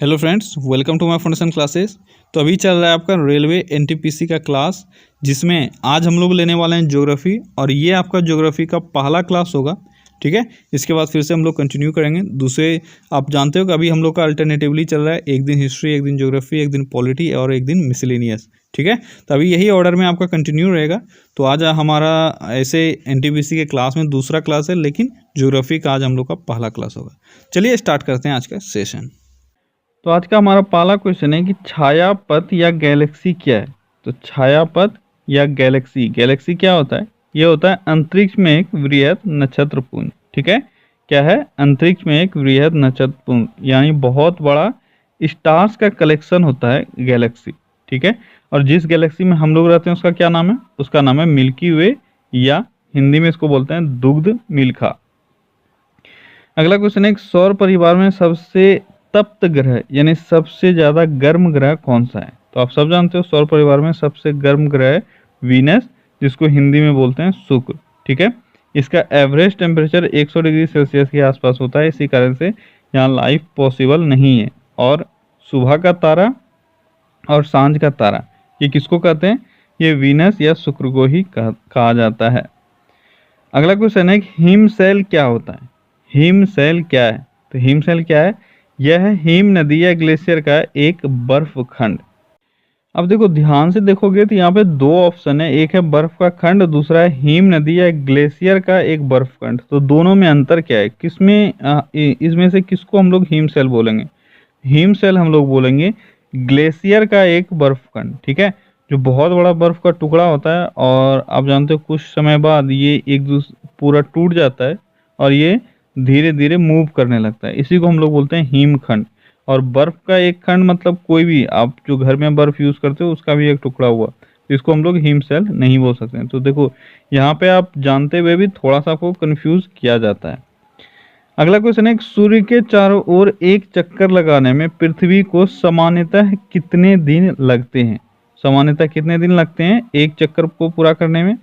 Hello friends, welcome to my foundation classes. तो अभी चल रहा है आपका रेलवे एनटीपीसी का क्लास, जिसमें आज हम लोग लेने वाले हैं ज्योग्राफी। और ये आपका ज्योग्राफी का पहला क्लास होगा, ठीक है। इसके बाद फिर से हम लोग कंटिन्यू करेंगे दूसरे। आप जानते हो कि अभी हम लोग का अल्टरनेटिवली चल रहा है, एक दिन हिस्ट्री, एक दिन ज्योग्राफी, एक दिन पॉलिटी और एक दिन मिसलेनियस, ठीक है। तो अभी यही ऑर्डर में आपका कंटिन्यू रहेगा। तो आज हमारा ऐसे एनटीपीसी के क्लास में दूसरा क्लास है, लेकिन ज्योग्राफी का आज हम लोग का पहला क्लास होगा। चलिए स्टार्ट करते हैं आज का सेशन। तो आज का हमारा पहला क्वेश्चन है कि छायापथ या गैलेक्सी क्या है। तो छायापथ या गैलेक्सी, गैलेक्सी क्या होता है? ये होता है अंतरिक्ष में एक वृहद नक्षत्रपुंज, ठीक है। क्या है? अंतरिक्ष में एक वृहद नक्षत्रपुंज, यानी बहुत बड़ा स्टार्स का कलेक्शन होता है गैलेक्सी, ठीक है। और जिस गैलेक्सी में हम लोग रहते हैं उसका क्या नाम है? उसका नाम है मिल्की वे, या हिंदी में इसको बोलते हैं दुग्ध मिल्खा। अगला क्वेश्चन है, सौर परिवार में सबसे तप्त ग्रह यानी सबसे ज्यादा गर्म ग्रह कौन सा है? तो आप सब जानते हो सौर परिवार में सबसे गर्म ग्रह वीनस, जिसको हिंदी में बोलते हैं शुक्र, ठीक है। इसका एवरेज टेम्परेचर 100 डिग्री सेल्सियस के आसपास होता है, इसी कारण से यहाँ लाइफ पॉसिबल नहीं है। और सुबह का तारा और सांझ का तारा, ये किसको कहते हैं? ये वीनस या शुक्र को ही कहा जाता है। अगला क्वेश्चन है, हिमशैल क्या होता है? हिमशैल क्या है? तो हिमशैल क्या है? यह है हिम नदी या ग्लेशियर का एक बर्फ खंड। अब देखो ध्यान से देखोगे तो यहाँ पे दो ऑप्शन है, एक है बर्फ का खंड, दूसरा है हिम नदी या ग्लेशियर का एक बर्फ खंड। तो दोनों में अंतर क्या है? किसमें इसमें से किसको हम लोग हिमशैल बोलेंगे? हिमशैल हम लोग बोलेंगे ग्लेशियर का एक बर्फ खंड, ठीक है, जो बहुत बड़ा बर्फ का टुकड़ा होता है। और आप जानते हो कुछ समय बाद ये एक दूसरे पूरा टूट जाता है और ये धीरे धीरे मूव करने लगता है, इसी को हम लोग बोलते हैं हिमखंड। और बर्फ का एक खंड मतलब कोई भी आप जो घर में बर्फ यूज करते हो उसका भी एक टुकड़ा हुआ, तो इसको हम लोग हिमशैल नहीं बोल सकते हैं। तो देखो यहाँ पे आप जानते हुए भी थोड़ा सा आपको कंफ्यूज किया जाता है। अगला क्वेश्चन है, सूर्य के चारों ओर एक चक्कर लगाने में पृथ्वी को सामान्यतः कितने दिन लगते हैं? सामान्यतः कितने दिन लगते हैं एक चक्कर को पूरा करने में?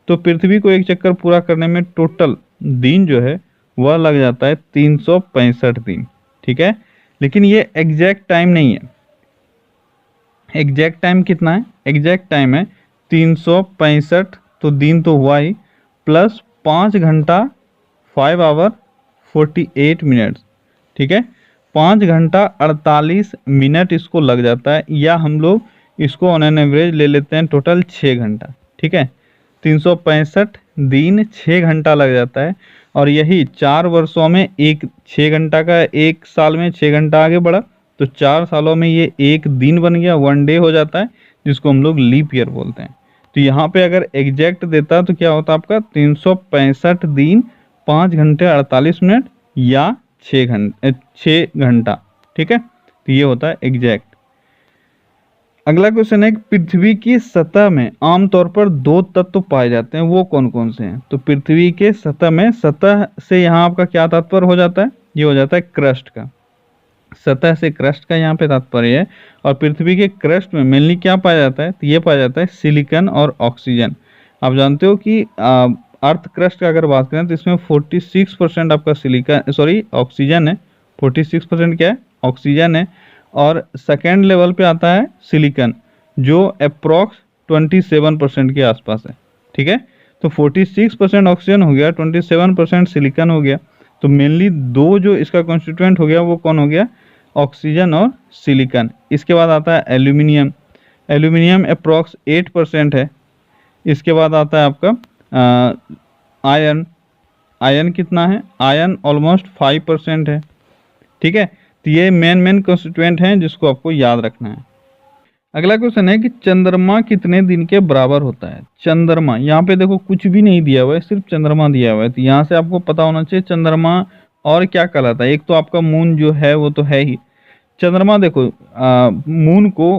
तो पृथ्वी को एक चक्कर पूरा करने में टोटल दिन जो है वह लग जाता है 365 दिन, ठीक है। लेकिन ये एग्जैक्ट टाइम नहीं है। एग्जैक्ट टाइम कितना है? एग्जैक्ट टाइम है 365, तो दिन तो हुआ ही, प्लस 5 घंटा 5 आवर 48 मिनट्स, ठीक है। 5 घंटा 48 मिनट इसको लग जाता है, या हम लोग इसको ऑन एन एवरेज ले लेते हैं टोटल 6 घंटा, ठीक है। 365 दिन 6 घंटा लग जाता है। और यही 4 वर्षों में एक 6 घंटा का, एक साल में 6 घंटा आगे बढ़ा, तो 4 सालों में ये एक दिन बन गया, 1 डे हो जाता है, जिसको हम लोग लीप ईयर बोलते हैं। तो यहाँ पे अगर एग्जैक्ट देता तो क्या होता आपका? 365 दिन 5 घंटे 48 मिनट या 6 घंटा, ठीक है। तो ये होता है एग्जैक्ट। अगला क्वेश्चन है, पृथ्वी की सतह में आमतौर पर 2 तत्व पाए जाते हैं, वो कौन कौन से हैं? तो पृथ्वी के सतह में, सतह से यहाँ आपका क्या तात्पर्य हो जाता है? ये हो जाता है क्रस्ट का। सतह से क्रस्ट का यहाँ पे तात्पर्य है। और पृथ्वी के क्रस्ट में मेनली क्या पाया जाता है? तो ये पाया जाता है सिलिकॉन और ऑक्सीजन। आप जानते हो कि अर्थ क्रस्ट का अगर बात करें तो इसमें 46% आपका सिलिकॉन ऑक्सीजन है। 46% क्या है? ऑक्सीजन है। और सेकेंड लेवल पे आता है सिलिकॉन, जो अप्रोक्स 27% के आसपास है, ठीक है। तो 46% ऑक्सीजन हो गया, 27% सिलिकॉन हो गया। तो मेनली दो जो इसका कॉन्स्टिट्यूएंट हो गया वो कौन हो गया? ऑक्सीजन और सिलिकॉन। इसके बाद आता है एल्यूमिनियम। एल्यूमिनियम अप्रोक्स 8% है। इसके बाद आता है आपका आयरन। आयरन कितना है? आयरन ऑलमोस्ट 5% है, ठीक है। तो ये मेन कॉन्स्टिट्यूएंट हैं जिसको आपको याद रखना है। अगला क्वेश्चन है कि चंद्रमा कितने दिन के बराबर होता है? चंद्रमा, यहाँ पे देखो कुछ भी नहीं दिया हुआ है, सिर्फ चंद्रमा दिया हुआ है। तो यहाँ से आपको पता होना चाहिए चंद्रमा और क्या कहलाता है। एक तो आपका मून जो है वो तो है ही। चंद्रमा देखो, मून को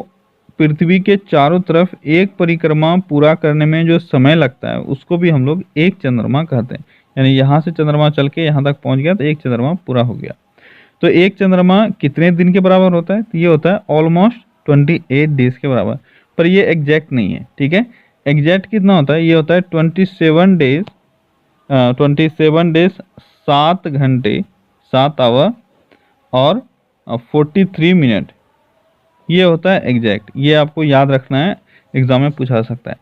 पृथ्वी के चारों तरफ एक परिक्रमा पूरा करने में जो समय लगता है उसको भी हम लोग एक चंद्रमा कहते हैं। यानी यहाँ से चंद्रमा चल के यहाँ तक पहुँच गया तो एक चंद्रमा पूरा हो गया। तो एक चंद्रमा कितने दिन के बराबर होता है? तो ये होता है ऑलमोस्ट 28 डेज के बराबर। पर ये एग्जैक्ट नहीं है, ठीक है। एग्जैक्ट कितना होता है? ये होता है 27 डेज 7 घंटे 7 आवर और 43 मिनट, ये होता है एग्जैक्ट, ये आपको याद रखना है, एग्जाम में पूछा जा सकता है।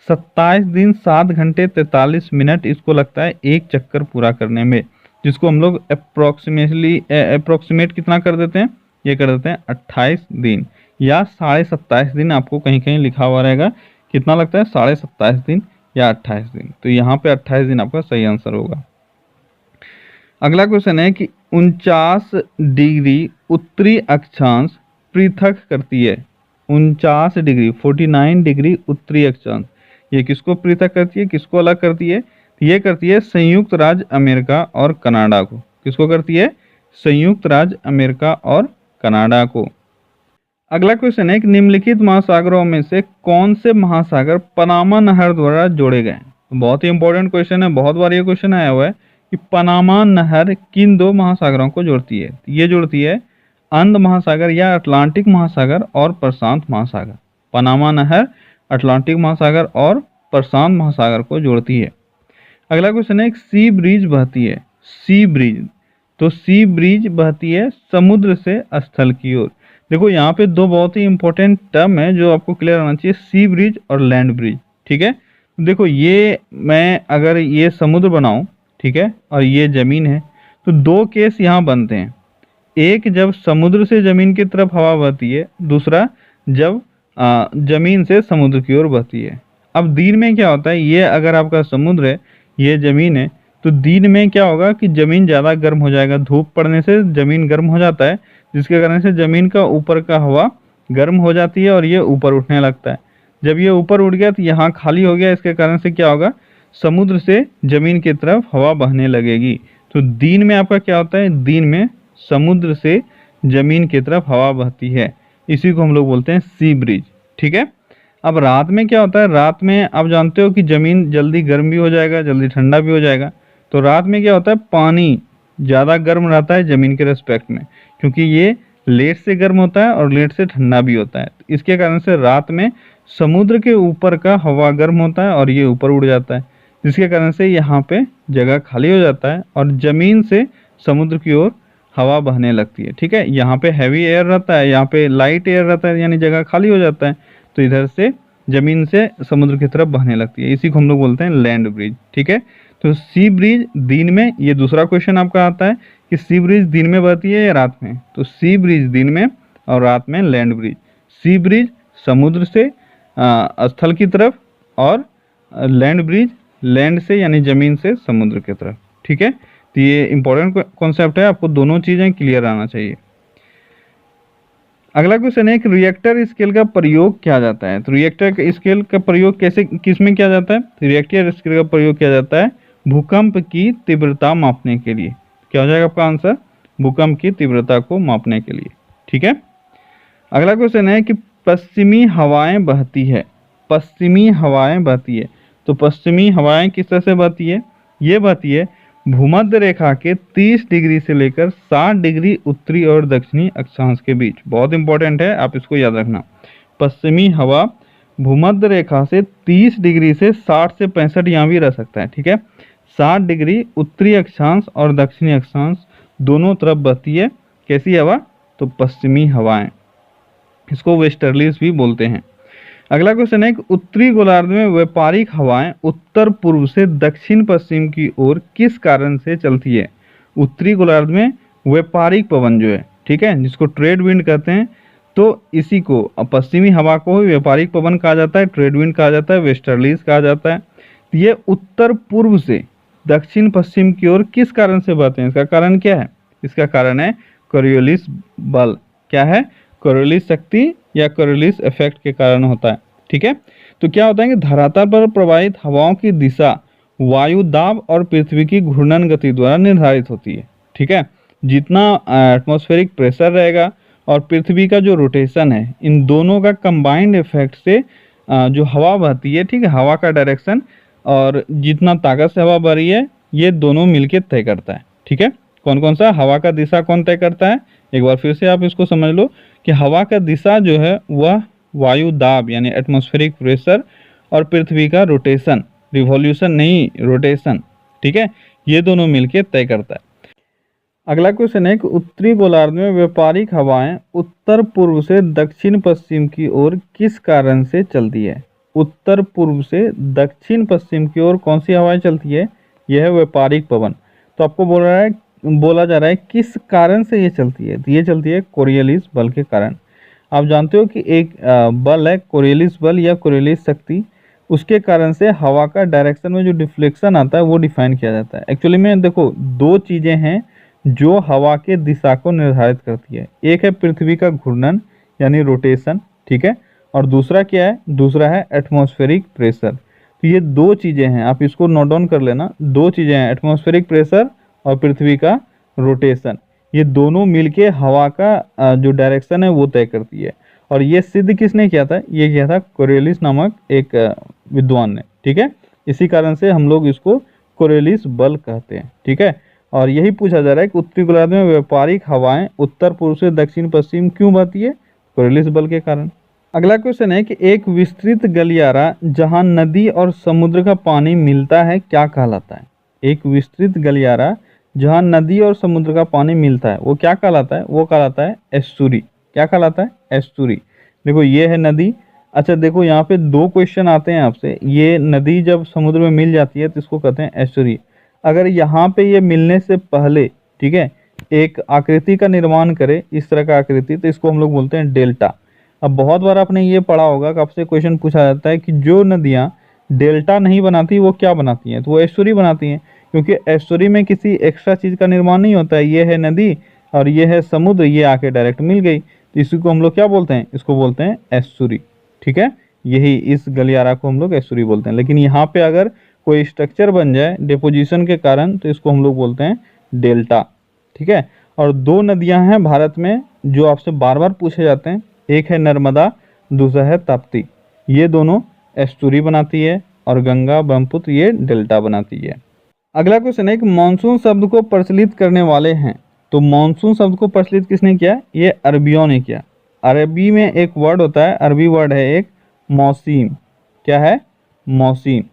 27 दिन 7 घंटे 43 मिनट इसको लगता है एक चक्कर पूरा करने में, जिसको हम लोग अप्रोक्सीमेट कितना कर देते हैं, ये कर देते हैं 28 दिन या 27.5 दिन, आपको कहीं कहीं लिखा हुआ रहेगा कितना लगता है 27.5 दिन या 28 दिन, तो यहाँ पे 28 दिन आपका सही आंसर होगा। अगला क्वेश्चन है कि 49 डिग्री उत्तरी अक्षांश पृथक करती है। 49 डिग्री 49 डिग्री उत्तरी अक्षांश, ये किसको पृथक करती है, किसको अलग करती है? ये करती है संयुक्त राज्य अमेरिका और कनाडा को। किसको करती है? संयुक्त राज्य अमेरिका और कनाडा को। अगला क्वेश्चन है कि निम्नलिखित महासागरों में से कौन से महासागर पनामा नहर द्वारा जोड़े गए? बहुत ही इंपॉर्टेंट क्वेश्चन है, बहुत बार ये क्वेश्चन आया हुआ है कि पनामा नहर किन दो महासागरों को जोड़ती है? ये जोड़ती है अंध महासागर या अटलांटिक महासागर और प्रशांत महासागर। पनामा नहर अटलांटिक महासागर और प्रशांत महासागर को जोड़ती है। अगला क्वेश्चन है, एक सी ब्रिज बहती है। सी ब्रिज, तो सी ब्रिज बहती है समुद्र से स्थल की ओर। देखो यहाँ पे दो बहुत ही इंपॉर्टेंट टर्म है जो आपको क्लियर होना चाहिए, सी ब्रिज और लैंड ब्रिज। ठीक है, देखो ये मैं अगर ये समुद्र बनाऊं, ठीक है, और ये जमीन है, तो दो केस यहाँ बनते हैं। एक जब समुद्र से जमीन की तरफ हवा बहती है, दूसरा जब जमीन से समुद्र की ओर बहती है। अब दिन में क्या होता है, ये अगर आपका समुद्र है, ये जमीन है, तो दिन में क्या होगा कि जमीन ज़्यादा गर्म हो जाएगा, धूप पड़ने से जमीन गर्म हो जाता है, जिसके कारण से जमीन का ऊपर का हवा गर्म हो जाती है और ये ऊपर उठने लगता है। जब ये ऊपर उठ गया तो यहाँ खाली हो गया, इसके कारण से क्या होगा, समुद्र से जमीन की तरफ हवा बहने लगेगी। तो दिन में आपका क्या होता है, दिन में समुद्र से जमीन की तरफ हवा बहती है, इसी को हम लोग बोलते हैं सी ब्रिज। ठीक है, अब रात में क्या होता है, रात में आप जानते हो कि जमीन जल्दी गर्म भी हो जाएगा, जल्दी ठंडा भी हो जाएगा। तो रात में क्या होता है, पानी ज़्यादा गर्म रहता है जमीन के रेस्पेक्ट में, क्योंकि ये लेट से गर्म होता है और लेट से ठंडा भी होता है। इसके कारण से रात में समुद्र के ऊपर का हवा गर्म होता है और ये ऊपर उड़ जाता है, जिसके कारण से यहाँ पे जगह खाली हो जाता है और ज़मीन से समुद्र की ओर हवा बहने लगती है। ठीक है, यहाँ पे हैवी एयर रहता है, यहाँ पे लाइट एयर रहता है, यानी जगह खाली हो जाता है, तो इधर से जमीन से समुद्र की तरफ बहने लगती है, इसी को हम लोग बोलते हैं लैंड ब्रिज। ठीक है, तो सी ब्रिज दिन में, ये दूसरा क्वेश्चन आपका आता है कि सी ब्रिज दिन में बहती है या रात में, तो सी ब्रिज दिन में और रात में लैंड ब्रिज। सी ब्रिज समुद्र से स्थल की तरफ और लैंड ब्रिज लैंड से यानी जमीन से समुद्र की तरफ। ठीक है, तो ये इंपॉर्टेंट कॉन्सेप्ट है, आपको दोनों चीज़ें क्लियर आना चाहिए। अगला क्वेश्चन है कि रिएक्टर स्केल का प्रयोग किया जाता है। तो रिएक्टर स्केल का प्रयोग कैसे, किस में किया जाता है? रिएक्टर स्केल का प्रयोग किया जाता है भूकंप की तीव्रता मापने के लिए। क्या हो जाएगा आपका आंसर? भूकंप की तीव्रता को मापने के लिए। ठीक है, अगला क्वेश्चन है कि पश्चिमी हवाएं बहती है। पश्चिमी हवाएं बहती है, तो पश्चिमी हवाएं किस तरह से बहती है? ये बहती है भूमध्य रेखा के 30 डिग्री से लेकर 60 डिग्री उत्तरी और दक्षिणी अक्षांश के बीच। बहुत इंपॉर्टेंट है, आप इसको याद रखना। पश्चिमी हवा भूमध्य रेखा से 30 डिग्री से 60 से 65 यहाँ भी रह सकता है। ठीक है, 60 डिग्री उत्तरी अक्षांश और दक्षिणी अक्षांश दोनों तरफ बहती है। कैसी हवा? तो पश्चिमी हवाएं, इसको वेस्टर्लीज भी बोलते हैं। अगला क्वेश्चन है कि उत्तरी गोलार्ध में व्यापारिक हवाएं उत्तर पूर्व से दक्षिण पश्चिम की ओर किस कारण से चलती है? उत्तरी गोलार्ध में व्यापारिक पवन जो है, ठीक है, जिसको ट्रेड विंड कहते हैं, तो इसी को पश्चिमी हवा को ही व्यापारिक पवन कहा जाता है, ट्रेड विंड कहा जाता है, वेस्टर्लीज कहा जाता है। तो ये उत्तर पूर्व से दक्षिण पश्चिम की ओर किस कारण से बहते हैं? इसका कारण क्या है? इसका कारण है कोरियोलिस बल। क्या है? कोरियोलिस शक्ति या कोरियोलिस इफेक्ट के कारण होता है। ठीक है, तो क्या होता है कि धरातल पर प्रवाहित हवाओं की दिशा वायु दाब और पृथ्वी की घूर्णन गति द्वारा निर्धारित होती है। ठीक है, जितना एटमॉस्फेरिक प्रेशर रहेगा और पृथ्वी का जो रोटेशन है, इन दोनों का कंबाइंड इफेक्ट से जो हवा बहती है, ठीक है, हवा का डायरेक्शन और जितना ताकत से हवा बह रही है, ये दोनों मिलके तय करता है। ठीक है, कौन कौन सा? हवा का दिशा कौन तय करता है? एक बार फिर से आप इसको समझ लो कि हवा का दिशा जो है वह वायु दाब यानी एटमॉस्फेरिक प्रेशर और पृथ्वी का रोटेशन, रिवॉल्यूशन नहीं रोटेशन, ठीक है, ये दोनों मिलके तय करता है। अगला क्वेश्चन है कि उत्तरी गोलार्ध में व्यापारिक हवाएं उत्तर पूर्व से दक्षिण पश्चिम की ओर किस कारण से चलती है। उत्तर पूर्व से दक्षिण पश्चिम की ओर कौन सी हवाएं चलती है, यह है व्यापारिक पवन। तो आपको बोला जा रहा है किस कारण से ये चलती है, तो ये चलती है कोरियलिस बल के कारण। आप जानते हो कि एक बल है कोरियलिस बल या कोरियलिस शक्ति, उसके कारण से हवा का डायरेक्शन में जो डिफ्लेक्शन आता है वो डिफाइन किया जाता है। एक्चुअली में देखो दो चीज़ें हैं जो हवा के दिशा को निर्धारित करती है, एक है पृथ्वी का घूर्णन यानी रोटेशन, ठीक है, और दूसरा क्या है, दूसरा है एटमॉस्फेरिक प्रेशर। तो ये दो चीज़ें हैं, आप इसको नोट डाउन कर लेना, दो चीज़ें हैं एटमॉस्फेरिक प्रेशर और पृथ्वी का रोटेशन। ये दोनों मिलके हवा का जो डायरेक्शन है वो तय करती है। और ये सिद्ध किसने किया था, ये किया था कोरियलिस नामक एक विद्वान ने, ठीक है। इसी कारण से हम लोग इसको कोरियलिस बल कहते हैं, ठीक है। और यही पूछा जा रहा है कि उत्तरी गोलार्ध में व्यापारिक हवाएं उत्तर पूर्व से दक्षिण पश्चिम क्यों बहती है, कोरियलिस बल के कारण। अगला क्वेश्चन है कि एक विस्तृत गलियारा जहां नदी और समुद्र का पानी मिलता है क्या कहलाता है। एक विस्तृत गलियारा जहां नदी और समुद्र का पानी मिलता है वो क्या कहलाता है, वो कहलाता है एस्चुरी। क्या कहलाता है, एस्चुरी। देखो ये है नदी। अच्छा देखो यहाँ पे दो क्वेश्चन आते हैं आपसे, ये नदी जब समुद्र में मिल जाती है तो इसको कहते हैं एस्चुरी। अगर यहाँ पे ये मिलने से पहले, ठीक है, एक आकृति का निर्माण करे इस तरह का आकृति, तो इसको हम लोग बोलते हैं डेल्टा। अब बहुत बार आपने ये पढ़ा होगा कि आपसे क्वेश्चन पूछा जाता है कि जो नदियाँ डेल्टा नहीं बनाती वो क्या बनाती हैं, तो वो एस्चुरी बनाती हैं, क्योंकि एस्चुरी में किसी एक्स्ट्रा चीज़ का निर्माण नहीं होता है। ये है नदी और ये है समुद्र, ये आके डायरेक्ट मिल गई, तो इसी को हम लोग क्या बोलते हैं, इसको बोलते हैं एस्चुरी, ठीक है। यही इस गलियारा को हम लोग एस्चुरी बोलते हैं। लेकिन यहाँ पे अगर कोई स्ट्रक्चर बन जाए डिपोजिशन के कारण तो इसको हम लोग बोलते हैं डेल्टा, ठीक है। और दो नदियां हैं भारत में जो आपसे बार बार पूछे जाते हैं, एक है नर्मदा, दूसरा है ताप्ती। ये दोनों एस्चुरी बनाती है और गंगा ब्रह्मपुत्र ये डेल्टा बनाती है। अगला क्वेश्चन है कि मानसून शब्द को प्रचलित करने वाले हैं, तो मानसून शब्द को प्रचलित किसने किया, ये अरबियों ने किया। अरबी में एक वर्ड होता है, अरबी वर्ड है एक मौसीम। क्या है, मौसीम।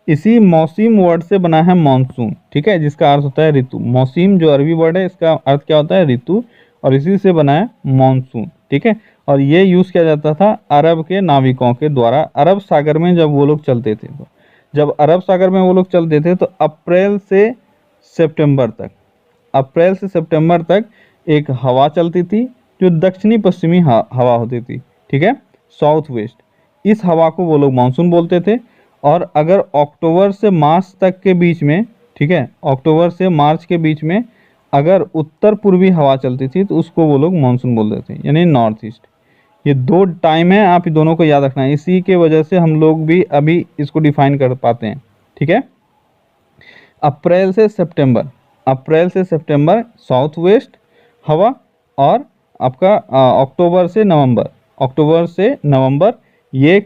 इसी मौसीम वर्ड से बना है मानसून, ठीक है, जिसका अर्थ होता है ऋतु। मौसीम जो अरबी वर्ड है इसका अर्थ क्या होता है, ऋतु, और इसी से बना है मानसून, ठीक है। और ये यूज़ किया जाता था अरब के नाविकों के द्वारा। अरब सागर में जब वो लोग चलते थे, तो जब अरब सागर में वो लोग चलते थे तो अप्रैल से सितंबर तक एक हवा चलती थी जो दक्षिणी पश्चिमी हवा होती थी, ठीक है, साउथ वेस्ट। इस हवा को वो लोग मानसून बोलते थे। और अगर अक्टूबर से मार्च तक के बीच में, ठीक है, अक्टूबर से मार्च के बीच में अगर उत्तर पूर्वी हवा चलती थी तो उसको वो लोग मानसून बोलते थे, यानी नॉर्थ ईस्ट। ये दो टाइम है, आप दोनों को याद रखना है, इसी के वजह से हम लोग भी अभी इसको डिफाइन कर पाते हैं, ठीक है। अप्रैल से सितंबर साउथ वेस्ट हवा, और आपका अक्टूबर से नवंबर ये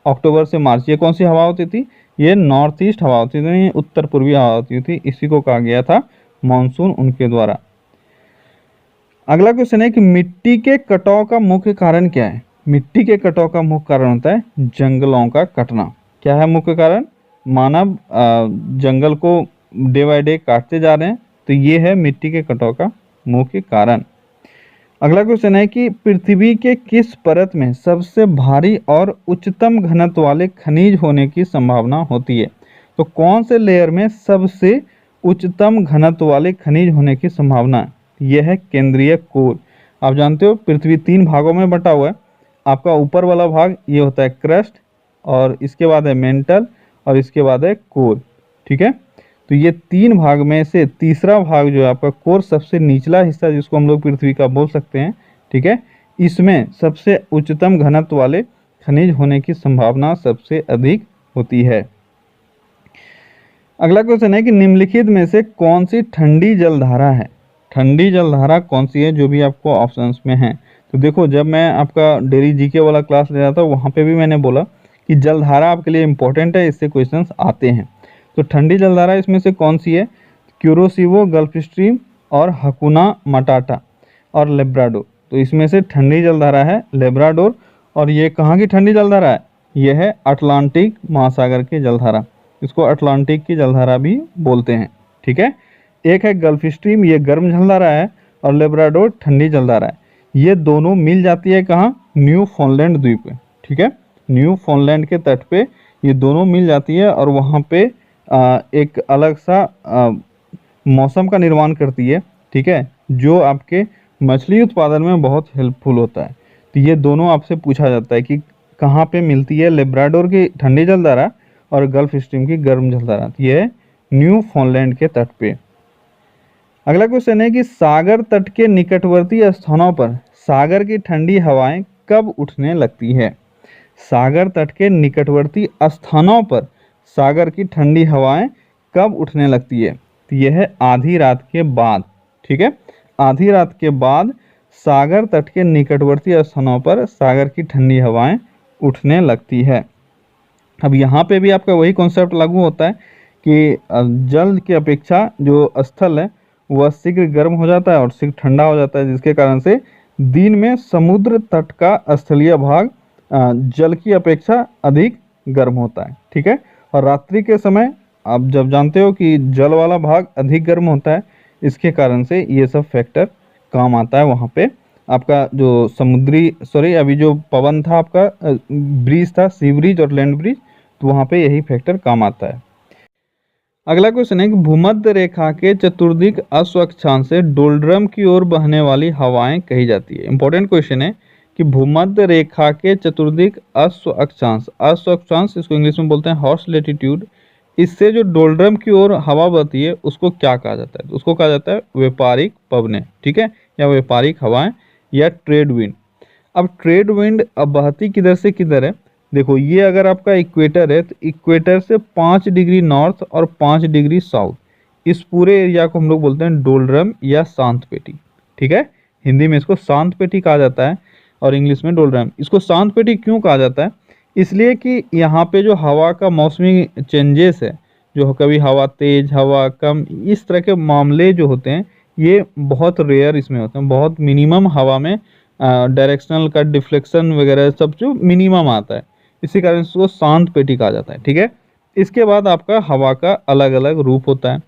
अक्टूबर से मार्च ये कौन सी हवा होती थी, ये नॉर्थ ईस्ट हवा होती थी, उत्तर पूर्वी हवा होती थी। इसी को कहा गया था मानसून उनके द्वारा। अगला क्वेश्चन है कि मिट्टी के कटाव का मुख्य कारण क्या है। मिट्टी के कटाव का मुख्य कारण होता है जंगलों का कटना। क्या है मुख्य कारण, मानव जंगल को डे बाय डे काटते जा रहे हैं, तो ये है मिट्टी के कटाव का मुख्य कारण। अगला क्वेश्चन है कि पृथ्वी के किस परत में सबसे भारी और उच्चतम घनत्व वाले खनिज होने की संभावना होती है। तो कौन से लेयर में सबसे उच्चतम घनत्व वाले खनिज होने की संभावना है, यह है केंद्रीय कोर। आप जानते हो पृथ्वी 3 भागों में बटा हुआ है। आपका ऊपर वाला भाग ये होता है क्रस्ट, और इसके बाद है मेंटल, और इसके बाद है कोर, ठीक है। तो ये 3 भाग में से तीसरा भाग जो है आपका कोर, सबसे निचला हिस्सा जिसको हम लोग पृथ्वी का बोल सकते हैं, ठीक है, इसमें सबसे उच्चतम घनत्व वाले खनिज होने की संभावना सबसे अधिक होती है। अगला क्वेश्चन है कि निम्नलिखित में से कौन सी ठंडी जलधारा है। ठंडी जलधारा कौन सी है, जो भी आपको ऑप्शंस में है। तो देखो जब मैं आपका डेली जीके वाला क्लास ले रहा था वहाँ पे भी मैंने बोला कि जलधारा आपके लिए इंपॉर्टेंट है, इससे क्वेश्चंस आते हैं। तो ठंडी जलधारा इसमें से कौन सी है, क्यूरोसिवो, गल्फ स्ट्रीम और हकुना मटाटा और लेब्राडोर। तो इसमें से ठंडी जलधारा है लेब्राडोर। और ये कहाँ की ठंडी जलधारा है, ये है अटलांटिक महासागर की जलधारा, इसको अटलांटिक की जलधारा भी बोलते हैं, ठीक है। एक है गल्फ स्ट्रीम, ये गर्म जलधारा है, और लेब्राडोर ठंडी जलधारा है। ये दोनों मिल जाती है कहाँ? न्यू फाउंडलैंड द्वीप पे, ठीक है, न्यू फाउंडलैंड के तट पे ये दोनों मिल जाती है, और वहाँ पे एक अलग सा मौसम का निर्माण करती है, ठीक है, जो आपके मछली उत्पादन में बहुत हेल्पफुल होता है। तो ये दोनों आपसे पूछा जाता है कि कहाँ पे मिलती है लेब्राडोर की ठंडी जलधारा और गल्फ स्ट्रीम की गर्म जलधारा। तो ये है न्यू फाउंडलैंड के तट पे। अगला क्वेश्चन है कि सागर तट के निकटवर्ती स्थानों पर सागर की ठंडी हवाएं कब उठने लगती है? सागर तट के निकटवर्ती स्थानों पर सागर की ठंडी हवाएं कब उठने लगती है? तो यह है आधी रात के बाद, ठीक है, आधी रात के बाद सागर तट के निकटवर्ती स्थानों पर सागर की ठंडी हवाएं उठने लगती है। अब यहाँ पे भी आपका वही कॉन्सेप्ट लागू होता है कि जल की अपेक्षा जो स्थल है वह शीघ्र गर्म हो जाता है और शीघ्र ठंडा हो जाता है, जिसके कारण से दिन में समुद्र तट का स्थलीय भाग जल की अपेक्षा अधिक गर्म होता है, ठीक है, और रात्रि के समय आप जब जानते हो कि जल वाला भाग अधिक गर्म होता है, इसके कारण से ये सब फैक्टर काम आता है। वहाँ पे आपका जो अभी जो पवन था आपका ब्रिज था, सी ब्रिज और लैंड ब्रिज, तो वहाँ पे यही फैक्टर काम आता है। अगला क्वेश्चन है कि भूमध्य रेखा के चतुर्दिक अश्व अक्षांश से डोलड्रम की ओर बहने वाली हवाएं कही जाती है। इंपॉर्टेंट क्वेश्चन है कि भूमध्य रेखा के चतुर्दिक अश्व अक्षांश इसको इंग्लिश में बोलते हैं हॉर्स लैटिट्यूड, इससे जो डोलड्रम की ओर हवा बहती है उसको क्या कहा जाता है? तो उसको कहा जाता है व्यापारिक पवनें, ठीक है, या व्यापारिक हवाएं या ट्रेड विंड। अब ट्रेड विंड अब बहती किधर से किधर है? देखो, ये अगर आपका इक्वेटर है तो इक्वेटर से 5 डिग्री नॉर्थ और 5 डिग्री साउथ, इस पूरे एरिया को हम लोग बोलते हैं डोलड्रम या शांत पेटी, ठीक है, हिंदी में इसको शांत पेटी कहा जाता है और इंग्लिश में डोलड्रम। इसको शांत पेटी क्यों कहा जाता है? इसलिए कि यहाँ पे जो हवा का मौसमी चेंजेस है, जो कभी हवा तेज, हवा कम, इस तरह के मामले जो होते हैं ये बहुत रेयर इसमें होते हैं, बहुत मिनिमम हवा में डायरेक्शनल का डिफ्लेक्शन वगैरह सब जो मिनिमम आता है, इसी कारण इसको शांत पेटी कहा जाता है, ठीक है। इसके बाद आपका हवा का अलग अलग रूप होता है।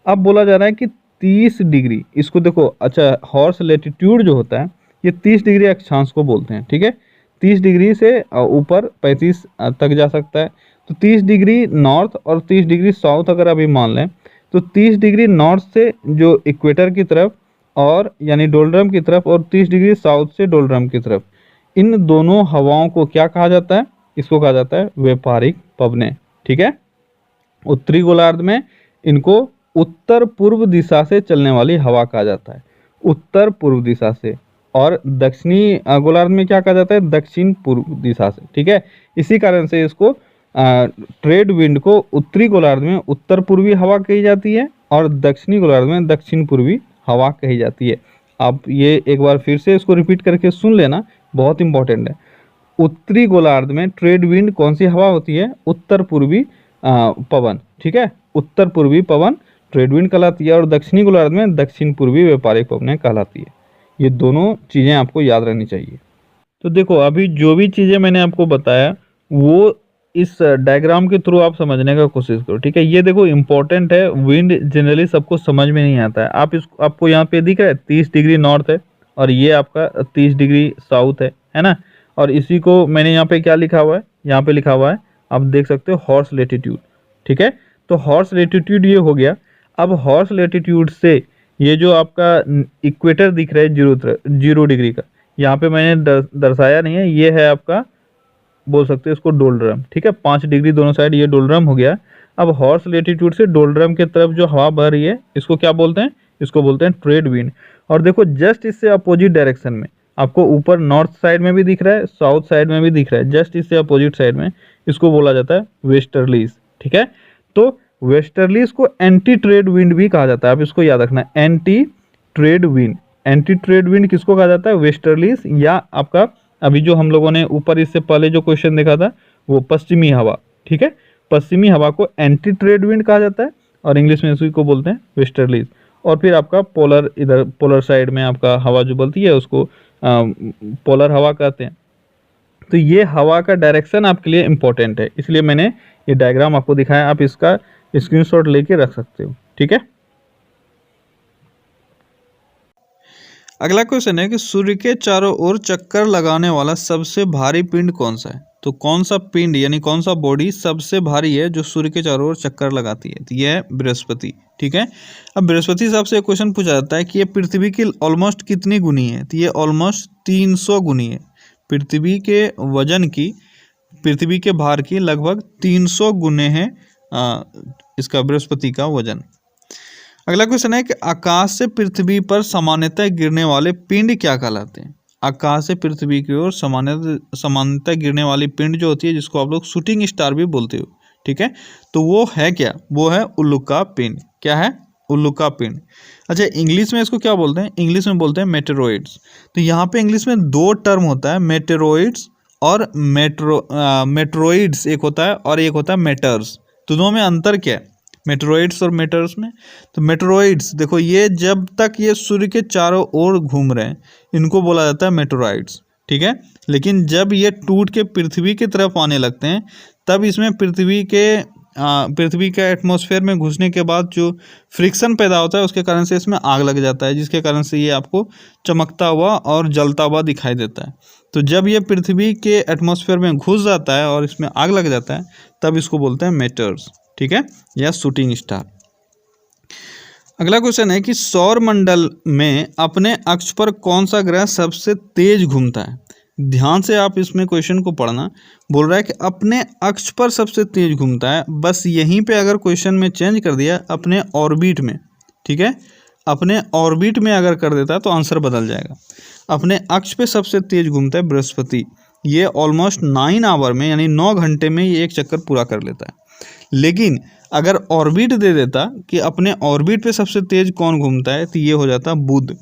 अब बोला जा रहा है कि 30 डिग्री, इसको देखो, अच्छा, हॉर्स लैटिट्यूड जो होता है ये 30 डिग्री अक्षांश को बोलते हैं, ठीक है, 30 डिग्री से ऊपर 35 तक जा सकता है। तो 30 डिग्री नॉर्थ और 30 डिग्री साउथ अगर अभी मान लें तो 30 डिग्री नॉर्थ से जो इक्वेटर की तरफ और यानी डोलड्रम की तरफ और 30 डिग्री साउथ से डोलड्रम की तरफ, इन दोनों हवाओं को क्या कहा जाता है? इसको कहा जाता है व्यापारिक पवनें, ठीक है। उत्तरी गोलार्ध में इनको उत्तर पूर्व दिशा से चलने वाली हवा कहा जाता है, उत्तर पूर्व दिशा से, और दक्षिणी गोलार्ध में क्या कहा जाता है? दक्षिण पूर्व दिशा से, ठीक है। इसी कारण से इसको ट्रेड विंड को उत्तरी गोलार्ध में उत्तर पूर्वी हवा कही जाती है और दक्षिणी गोलार्ध में दक्षिण पूर्वी हवा कही जाती है। आप ये एक बार फिर से इसको रिपीट करके सुन लेना, बहुत इंपॉर्टेंट है। उत्तरी गोलार्ध में ट्रेड विंड कौन सी हवा होती है? उत्तर पूर्वी पवन, ठीक है, उत्तर पूर्वी पवन ट्रेड विंड कहलाती है, और दक्षिणी गोलार्ध में दक्षिण पूर्वी व्यापारिक पवनें कहलाती है। ये दोनों चीज़ें आपको याद रहनी चाहिए। तो देखो, अभी जो भी चीज़ें मैंने आपको बताया वो इस डायग्राम के थ्रू आप समझने का कोशिश करो, ठीक है। ये देखो इंपॉर्टेंट है, विंड जनरली सबको समझ में नहीं आता है। आपको यहाँ पे दिख रहा है 30 डिग्री नॉर्थ है और ये आपका 30 डिग्री साउथ है ना, और इसी को मैंने यहाँ पे क्या लिखा हुआ है? यहाँ पे लिखा हुआ है, आप देख सकते हो, हॉर्स लैटिट्यूड, ठीक है। तो हॉर्स लैटिट्यूड ये हो गया। अब हॉर्स लैटिट्यूड से ये जो आपका इक्वेटर दिख रहा है 0 डिग्री का, यहाँ पे मैंने दर्शाया नहीं है, ये है आपका, बोल सकते हैं इसको डोलड्रम, ठीक है, 5 डिग्री दोनों साइड, ये डोलड्रम हो गया। अब हॉर्स लैटिट्यूड से डोलड्रम की तरफ जो हवा बह रही है इसको क्या बोलते हैं? इसको बोलते हैं ट्रेड विंड। और देखो, जस्ट इससे अपोजिट डायरेक्शन में आपको ऊपर नॉर्थ साइड में भी दिख रहा है, साउथ साइड में भी दिख रहा है, जस्ट इससे अपोजिट साइड में, इसको बोला जाता है वेस्टर्लीज, ठीक है। तो वेस्टर्लीज को एंटी ट्रेड विंड भी कहा जाता है, आप इसको याद रखना, anti trade wind. Anti trade wind किसको कहा जाता है? वेस्टर्लीज, या आपका अभी जो हम लोगों ने ऊपर इससे पहले जो क्वेश्चन देखा था वो पश्चिमी हवा, ठीक है, पश्चिमी हवा को एंटी ट्रेड विंड कहा जाता है और इंग्लिश में इसी को बोलते हैं वेस्टर्लीज। और फिर आपका पोलर, इधर पोलर साइड में आपका हवा जो बलती है उसको पोलर हवा कहते हैं। तो ये हवा का डायरेक्शन आपके लिए इंपॉर्टेंट है, इसलिए मैंने ये डायग्राम आपको दिखाया, आप इसका स्क्रीनशॉट लेके रख सकते हो, ठीक है। अगला क्वेश्चन है कि सूर्य के चारों ओर चक्कर लगाने वाला सबसे भारी पिंड कौन सा है। तो कौन सा पिंड यानी कौन सा बॉडी सबसे भारी है जो सूर्य के चारों ओर चक्कर लगाती है, तो यह है बृहस्पति। ठीक है, अब बृहस्पति साहब से एक क्वेश्चन पूछा जाता है कि ये पृथ्वी की ऑलमोस्ट कितनी गुनी है, तो ये ऑलमोस्ट 300 गुनी है। पृथ्वी के वजन की, पृथ्वी के भार की लगभग 300 गुने है इसका बृहस्पति का वजन। अगला क्वेश्चन है कि आकाश से पृथ्वी पर सामान्यतः गिरने वाले पिंड क्या कहलाते हैं। आकाश से पृथ्वी की ओर सामान्यतः गिरने वाली पिंड जो होती है, जिसको आप लोग शूटिंग स्टार भी बोलते हो। ठीक है, तो वो है क्या, वो है उल्का पिंड। क्या है, उल्का पिंड। अच्छा, इंग्लिश में इसको क्या बोलते हैं, इंग्लिश में बोलते हैं मेटेरोइड्स। तो यहाँ पे इंग्लिश में दो टर्म होता है, मेटेरोइड्स और मेट्रोइड्स एक होता है और एक होता है मेटर्स। तो दोनों में अंतर क्या है, मेटेरोइड्स और मेटर्स में। तो मेटेरोइड्स देखो, ये जब तक ये सूर्य के चारों ओर घूम रहे हैं इनको बोला जाता है मेटेरोइड्स। ठीक है, लेकिन जब ये टूट के पृथ्वी की तरफ आने लगते हैं तब इसमें पृथ्वी के एटमॉस्फेयर में घुसने के बाद जो फ्रिक्शन पैदा होता है उसके कारण से इसमें आग लग जाता है, जिसके कारण से ये आपको चमकता हुआ और जलता हुआ दिखाई देता है। तो जब ये पृथ्वी के एटमॉस्फेयर में घुस जाता है और इसमें आग लग जाता है तब इसको बोलते हैं मेटर्स। ठीक है, या शूटिंग स्टार। अगला क्वेश्चन है कि सौर मंडल में अपने अक्ष पर कौन सा ग्रह सबसे तेज घूमता है। ध्यान से आप इसमें क्वेश्चन को पढ़ना। बोल रहा है कि अपने अक्ष पर सबसे तेज घूमता है, बस यहीं पे अगर क्वेश्चन में चेंज कर दिया अपने ऑर्बिट में, ठीक है, अपने ऑर्बिट में अगर कर देता है तो आंसर बदल जाएगा। अपने अक्ष पे सबसे तेज घूमता है बृहस्पति। ये ऑलमोस्ट 9 आवर में यानी 9 घंटे में ये एक चक्कर पूरा कर लेता है। लेकिन अगर ऑर्बिट दे देता कि अपने ऑर्बिट पे सबसे तेज कौन घूमता है, तो ये हो जाता बुध।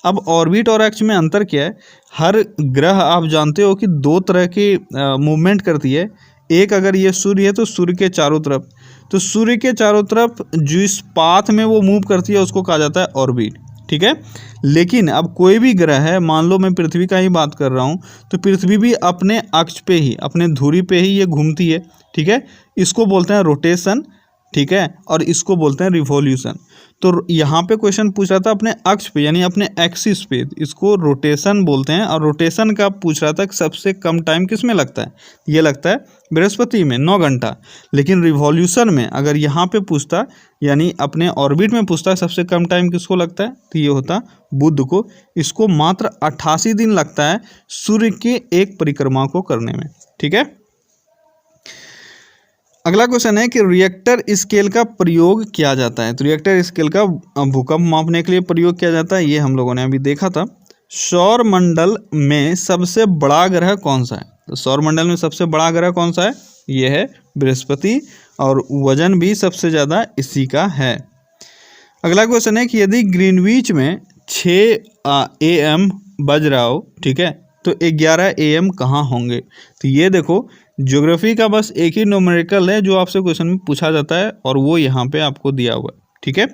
अब ऑर्बिट और अक्ष में अंतर क्या है, हर ग्रह आप जानते हो कि दो तरह की मूवमेंट करती है। एक अगर ये सूर्य है तो सूर्य के चारों तरफ, तो सूर्य के चारों तरफ जिस पाथ में वो मूव करती है उसको कहा जाता है ऑर्बिट। ठीक है, लेकिन अब कोई भी ग्रह है, मान लो मैं पृथ्वी का ही बात कर रहा हूँ, तो पृथ्वी भी अपने अक्ष पे ही, अपने धुरी पे ही ये घूमती है। ठीक है, इसको बोलते हैं रोटेशन। ठीक है, और इसको बोलते हैं रिवॉल्यूशन। तो यहाँ पे क्वेश्चन पूछ रहा था अपने अक्ष पे यानी अपने एक्सिस पे, इसको रोटेशन बोलते हैं। और रोटेशन का पूछ रहा था कि सबसे कम टाइम किस में लगता है, ये लगता है बृहस्पति में 9 घंटा। लेकिन रिवॉल्यूशन में अगर यहाँ पे पूछता यानी अपने ऑर्बिट में पूछता सबसे कम टाइम किसको लगता है, तो ये होता बुध को। इसको मात्र 88 दिन लगता है सूर्य के एक परिक्रमा को करने में। ठीक है, अगला क्वेश्चन है कि रिएक्टर स्केल का प्रयोग किया जाता है। तो रिएक्टर स्केल का भूकंप मापने के लिए प्रयोग किया जाता है, ये हम लोगों ने अभी देखा था। सौर मंडल में सबसे बड़ा ग्रह कौन सा है। तो सौर मंडल में सबसे बड़ा ग्रह कौन सा है, ये है बृहस्पति, और वजन भी सबसे ज़्यादा इसी का है। अगला क्वेश्चन है कि यदि ग्रीनविच में 6 AM बज रहा हो, ठीक है, तो 11 AM कहाँ होंगे। तो ये देखो, ज्योग्राफी का बस एक ही न्यूमेरिकल है जो आपसे क्वेश्चन में पूछा जाता है और वो यहाँ पे आपको दिया हुआ है। ठीक है,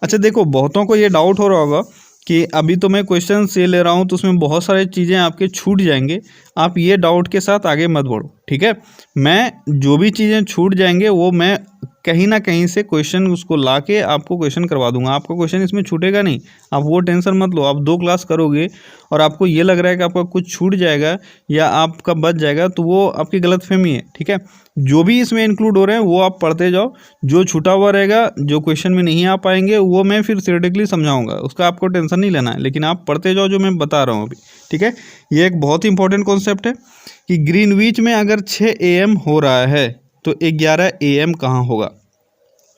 अच्छा देखो, बहुतों को ये डाउट हो रहा होगा कि अभी तो मैं क्वेश्चन से ले रहा हूँ तो उसमें बहुत सारी चीज़ें आपके छूट जाएंगे। आप ये डाउट के साथ आगे मत बढ़ो। ठीक है, मैं जो भी चीज़ें छूट जाएंगे वो मैं कहीं ना कहीं से क्वेश्चन उसको ला के आपको क्वेश्चन करवा दूंगा। आपका क्वेश्चन इसमें छूटेगा नहीं, आप वो टेंशन मत लो। आप 2 क्लास करोगे और आपको ये लग रहा है कि आपका कुछ छूट जाएगा या आपका बच जाएगा, तो वो आपकी गलतफहमी है। ठीक है, जो भी इसमें इंक्लूड हो रहे हैं वो आप पढ़ते जाओ। जो छूटा हुआ रहेगा, जो क्वेश्चन में नहीं आ पाएंगे, वो मैं फिर थ्योरेटिकली समझाऊंगा, उसका आपको टेंशन नहीं लेना है। लेकिन आप पढ़ते जाओ जो मैं बता रहा हूँ अभी। ठीक है, ये एक बहुत ही इंपॉर्टेंट कॉन्सेप्ट है कि ग्रीनविच में अगर 6 AM हो रहा है तो 11 AM कहाँ होगा।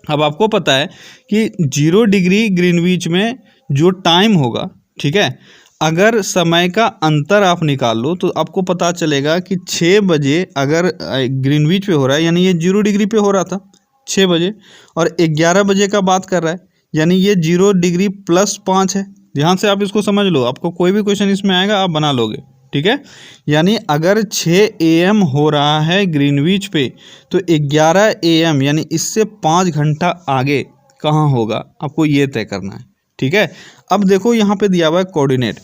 अब आपको पता है कि 0 डिग्री ग्रीनविच में जो टाइम होगा, ठीक है, अगर समय का अंतर आप निकाल लो तो आपको पता चलेगा कि 6 बजे अगर ग्रीनविच पे हो रहा है यानी ये 0 डिग्री पे हो रहा था 6 बजे, और 11 बजे का बात कर रहा है यानी ये 0 डिग्री +5 है। ध्यान से आप इसको समझ लो, आपको कोई भी क्वेश्चन इसमें आएगा आप बना लोगे। ठीक है, यानी अगर 6 AM हो रहा है ग्रीनविच पे तो 11 AM यानी इससे 5 घंटा आगे कहाँ होगा, आपको ये तय करना है। ठीक है, अब देखो यहाँ पे दिया हुआ है कोऑर्डिनेट।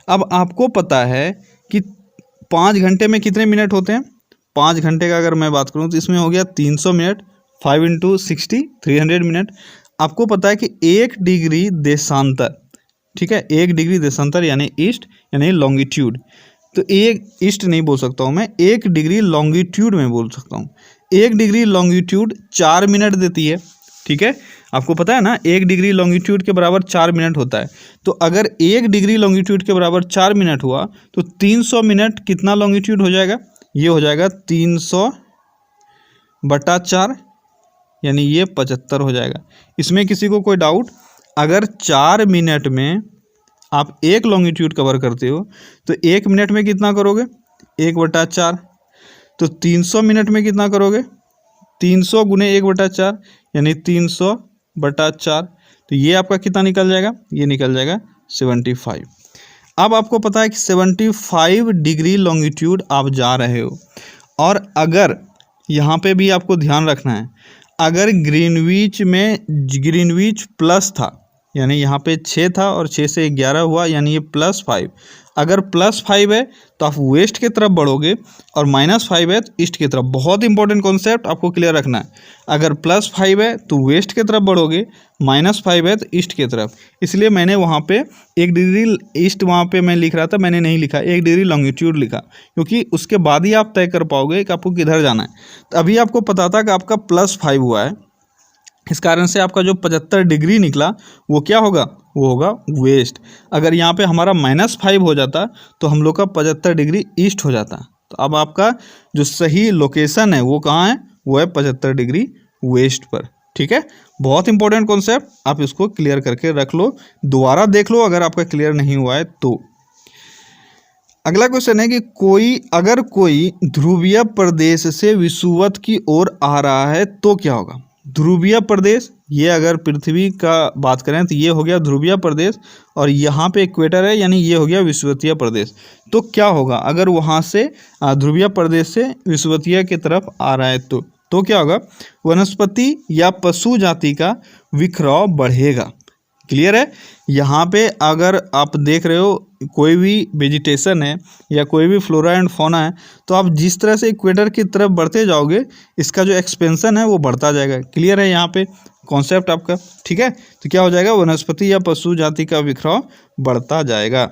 अब आपको पता है कि 5 घंटे में कितने मिनट होते हैं। 5 घंटे का अगर मैं बात करूँ तो इसमें हो गया 300 मिनट, 5 × 60 300 मिनट। आपको पता है कि 1 डिग्री देशांतर, ठीक है, 1 डिग्री देशांतर यानी ईस्ट यानी लॉन्गिट्यूड। तो एक ईस्ट नहीं बोल सकता हूँ मैं, 1 डिग्री लॉन्गिट्यूड में बोल सकता हूँ। 1 डिग्री लॉन्गिट्यूड 4 मिनट देती है, ठीक है, आपको पता है ना 1 डिग्री लॉन्गिट्यूड के बराबर 4 मिनट होता है। तो अगर 1 डिग्री लॉन्गिट्यूड के बराबर 4 मिनट हुआ तो 300 मिनट कितना लॉन्गिट्यूड हो जाएगा, ये हो जाएगा 300/4 यानी ये 75 हो जाएगा। इसमें किसी को कोई डाउट? अगर 4 मिनट में आप 1 लॉन्गिट्यूड कवर करते हो तो 1 मिनट में कितना करोगे, 1/4। तो 300 मिनट में कितना करोगे, 300 × 1/4 यानी 300/4। तो ये आपका कितना निकल जाएगा, ये निकल जाएगा 75। अब आपको पता है कि 75 डिग्री लॉन्गिट्यूड आप जा रहे हो, और अगर यहाँ पे भी आपको ध्यान रखना है, अगर ग्रीनविच प्लस था यानी यहाँ पे 6 था और 6 से 11 हुआ यानी ये +5। अगर +5 है तो आप वेस्ट की तरफ बढ़ोगे और -5 है तो ईस्ट की तरफ। बहुत इंपॉर्टेंट कॉन्सेप्ट आपको क्लियर रखना है। अगर +5 है तो वेस्ट की तरफ बढ़ोगे, -5 है तो ईस्ट की तरफ। इसलिए मैंने वहाँ पे 1 डिग्री ईस्ट वहाँ पे मैं लिख रहा था, मैंने नहीं लिखा 1 डिग्री लॉन्गिट्यूड लिखा, क्योंकि उसके बाद ही आप तय कर पाओगे कि आपको किधर जाना है। तो अभी आपको पता था कि आपका +5 हुआ है, इस कारण से आपका जो 75 डिग्री निकला वो क्या होगा, वो होगा वेस्ट। अगर यहाँ पे हमारा -5 हो जाता तो हम लोग का 75 डिग्री ईस्ट हो जाता। तो अब आपका जो सही लोकेशन है वो कहाँ है, वो है 75 डिग्री वेस्ट पर, ठीक है। बहुत इंपॉर्टेंट कॉन्सेप्ट, आप इसको क्लियर करके रख लो, दोबारा देख लो अगर आपका क्लियर नहीं हुआ है तो। अगला क्वेश्चन है कि अगर कोई ध्रुवीय प्रदेश से विषुवत की ओर आ रहा है तो क्या होगा। ध्रुवीय प्रदेश, ये अगर पृथ्वी का बात करें तो ये हो गया ध्रुवीय प्रदेश, और यहाँ पे इक्वेटर है यानी ये हो गया विषुवतीय प्रदेश। तो क्या होगा अगर वहाँ से ध्रुवीय प्रदेश से विषुवतीय की तरफ आ रहा है तो क्या होगा, वनस्पति या पशु जाति का विखराव बढ़ेगा। क्लियर है। यहाँ पे अगर आप देख रहे हो कोई भी वेजिटेशन है या कोई भी फ्लोरा एंड फौना है, तो आप जिस तरह से इक्वेटर की तरफ बढ़ते जाओगे इसका जो एक्सपेंशन है वो बढ़ता जाएगा। क्लियर है यहाँ पे कॉन्सेप्ट आपका, ठीक है। तो क्या हो जाएगा, वनस्पति या पशु जाति का विखराव बढ़ता जाएगा।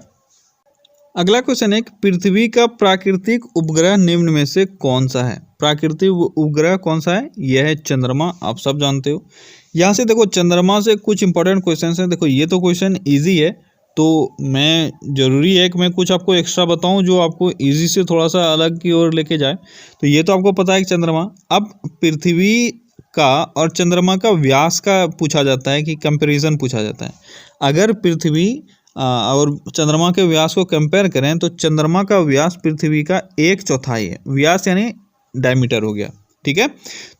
अगला क्वेश्चन है, पृथ्वी का प्राकृतिक उपग्रह निम्न में से कौन सा है। प्राकृतिक उपग्रह कौन सा है, यह है चंद्रमा, आप सब जानते हो। यहाँ से देखो चंद्रमा से कुछ इंपॉर्टेंट क्वेश्चन हैं। देखो ये तो क्वेश्चन इजी है, तो मैं ज़रूरी है कि मैं कुछ आपको एक्स्ट्रा बताऊं जो आपको इजी से थोड़ा सा अलग की ओर लेके जाए। तो ये तो आपको पता है कि चंद्रमा, अब पृथ्वी का और चंद्रमा का व्यास का पूछा जाता है कि कंपैरिजन पूछा जाता है। अगर पृथ्वी और चंद्रमा के व्यास को कंपेयर करें तो चंद्रमा का व्यास पृथ्वी का 1/4 है। व्यास यानी डायमीटर हो गया, ठीक है।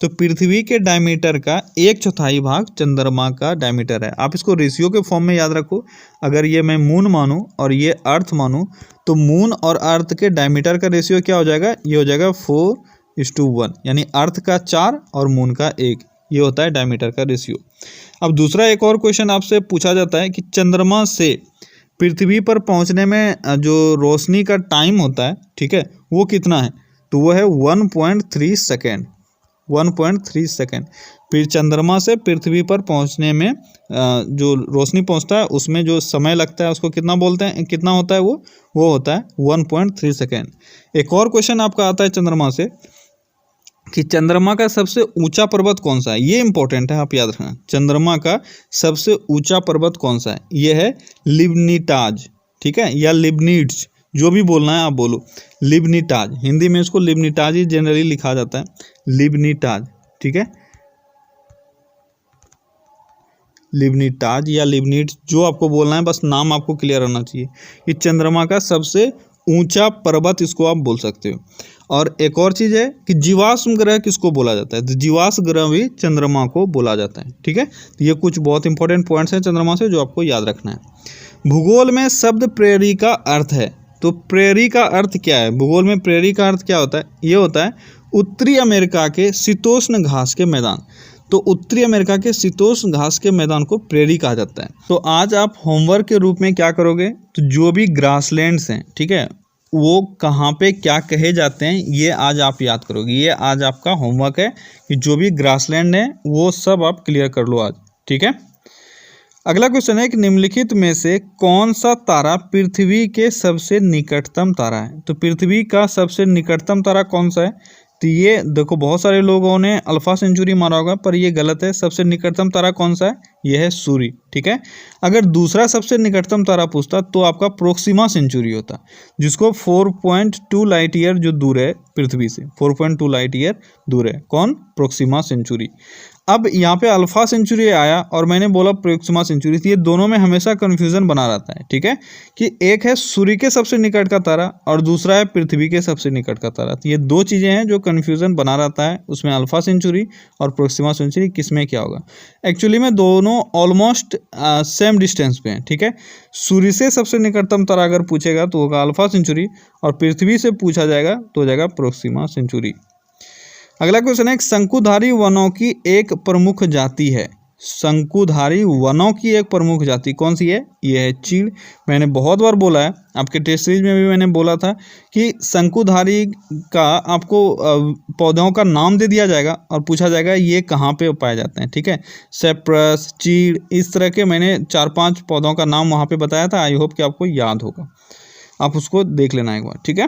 तो पृथ्वी के डायमीटर का 1/4 भाग चंद्रमा का डायमीटर है। आप इसको रेशियो के फॉर्म में याद रखो। अगर ये मैं मून मानूं और ये अर्थ मानूं तो मून और अर्थ के डायमीटर का रेशियो क्या हो जाएगा, ये हो जाएगा 4:1, यानी अर्थ का 4 और मून का 1, ये होता है डायमीटर का रेशियो। अब दूसरा एक और क्वेश्चन आपसे पूछा जाता है कि चंद्रमा से पृथ्वी पर पहुंचने में जो रोशनी का टाइम होता है, ठीक है, वो कितना है, तो वो है 1.3 सेकेंड। 1.3 सेकेंड। फिर चंद्रमा से पृथ्वी पर पहुंचने में जो रोशनी पहुंचता है उसमें जो समय लगता है उसको कितना बोलते हैं, कितना होता है वो होता है 1.3 सेकेंड। एक और क्वेश्चन आपका आता है चंद्रमा से कि चंद्रमा का सबसे ऊंचा पर्वत कौन सा है। ये इंपॉर्टेंट है, आप याद रखना। चंद्रमा का सबसे ऊंचा पर्वत कौन सा है, ये है लिबनिटाज, ठीक है, या लिबनिट्स, जो भी बोलना है आप बोलो। लिबनिटाज, हिंदी में इसको लिबनिटाज ही जनरली लिखा जाता है, लिबनिटाज, ठीक है। लिबनिटाज या लिबनिट्स, जो आपको बोलना है, बस नाम आपको क्लियर होना चाहिए। ये चंद्रमा का सबसे ऊंचा पर्वत, इसको आप बोल सकते हो। और एक और चीज़ है कि जीवाश्म ग्रह किसको बोला जाता है, तो जीवाश्म ग्रह भी चंद्रमा को बोला जाता है, ठीक है। तो ये कुछ बहुत इंपॉर्टेंट पॉइंट्स हैं चंद्रमा से जो आपको याद रखना है। भूगोल में शब्द प्रेरी का अर्थ है, तो प्रेरी का अर्थ क्या है, भूगोल में प्रेरी का अर्थ क्या होता है, ये होता है उत्तरी अमेरिका के शीतोष्ण घास के मैदान। तो उत्तरी अमेरिका के शीतोष्ण घास के मैदान को प्रेरी कहा जाता है। तो आज आप होमवर्क के रूप में क्या करोगे, तो जो भी ग्रासलैंड्स हैं, ठीक है, वो कहाँ पे क्या कहे जाते हैं ये आज आप याद करोगे। ये आज आपका होमवर्क है कि जो भी ग्रासलैंड है वो सब आप क्लियर कर लो आज, ठीक है। अगला क्वेश्चन है कि निम्नलिखित में से कौन सा तारा पृथ्वी के सबसे निकटतम तारा है। तो पृथ्वी का सबसे निकटतम तारा कौन सा है? तो ये देखो, बहुत सारे लोगों ने अल्फा सेंचुरी मारा होगा, पर ये गलत है। सबसे निकटतम तारा कौन सा है? यह है सूर्य। ठीक है, अगर दूसरा सबसे निकटतम तारा पूछता तो आपका प्रोक्सिमा सेंचुरी होता, जिसको 4.2 लाइट ईयर जो दूर है पृथ्वी से, 4.2 लाइट ईयर दूर है। कौन? Proxima Centauri. अब यहाँ पे अल्फा सेंचुरी आया और मैंने बोला प्रोक्सिमा सेंचुरी, तो ये दोनों में हमेशा कन्फ्यूजन बना रहता है। ठीक है, कि एक है सूर्य के सबसे निकट का तारा और दूसरा है पृथ्वी के सबसे निकट का तारा। तो ये दो चीज़ें हैं जो कन्फ्यूजन बना रहता है, उसमें अल्फा सेंचुरी और प्रोक्सिमा सेंचुरी किस में क्या होगा। एक्चुअली में दोनों ऑलमोस्ट सेम डिस्टेंस पे हैं। ठीक है, सूर्य से सबसे निकटतम तारा अगर पूछेगा तो होगा अल्फा सेंचुरी, और पृथ्वी से पूछा जाएगा तो हो जाएगा प्रोक्सिमा सेंचुरी। अगला क्वेश्चन है, शंकुधारी वनों की एक प्रमुख जाति है। शंकुधारी वनों की एक प्रमुख जाति कौन सी है? यह है चीड़। मैंने बहुत बार बोला है, आपके टेस्ट सीरीज में भी मैंने बोला था कि शंकुधारी का आपको पौधों का नाम दे दिया जाएगा और पूछा जाएगा ये कहाँ पे पाए जाते हैं। ठीक है, सेप्रस, चीड़, इस तरह के मैंने 4-5 पौधों का नाम वहाँ पे बताया था। आई होप कि आपको याद होगा, आप उसको देख लेना एक बार। ठीक है,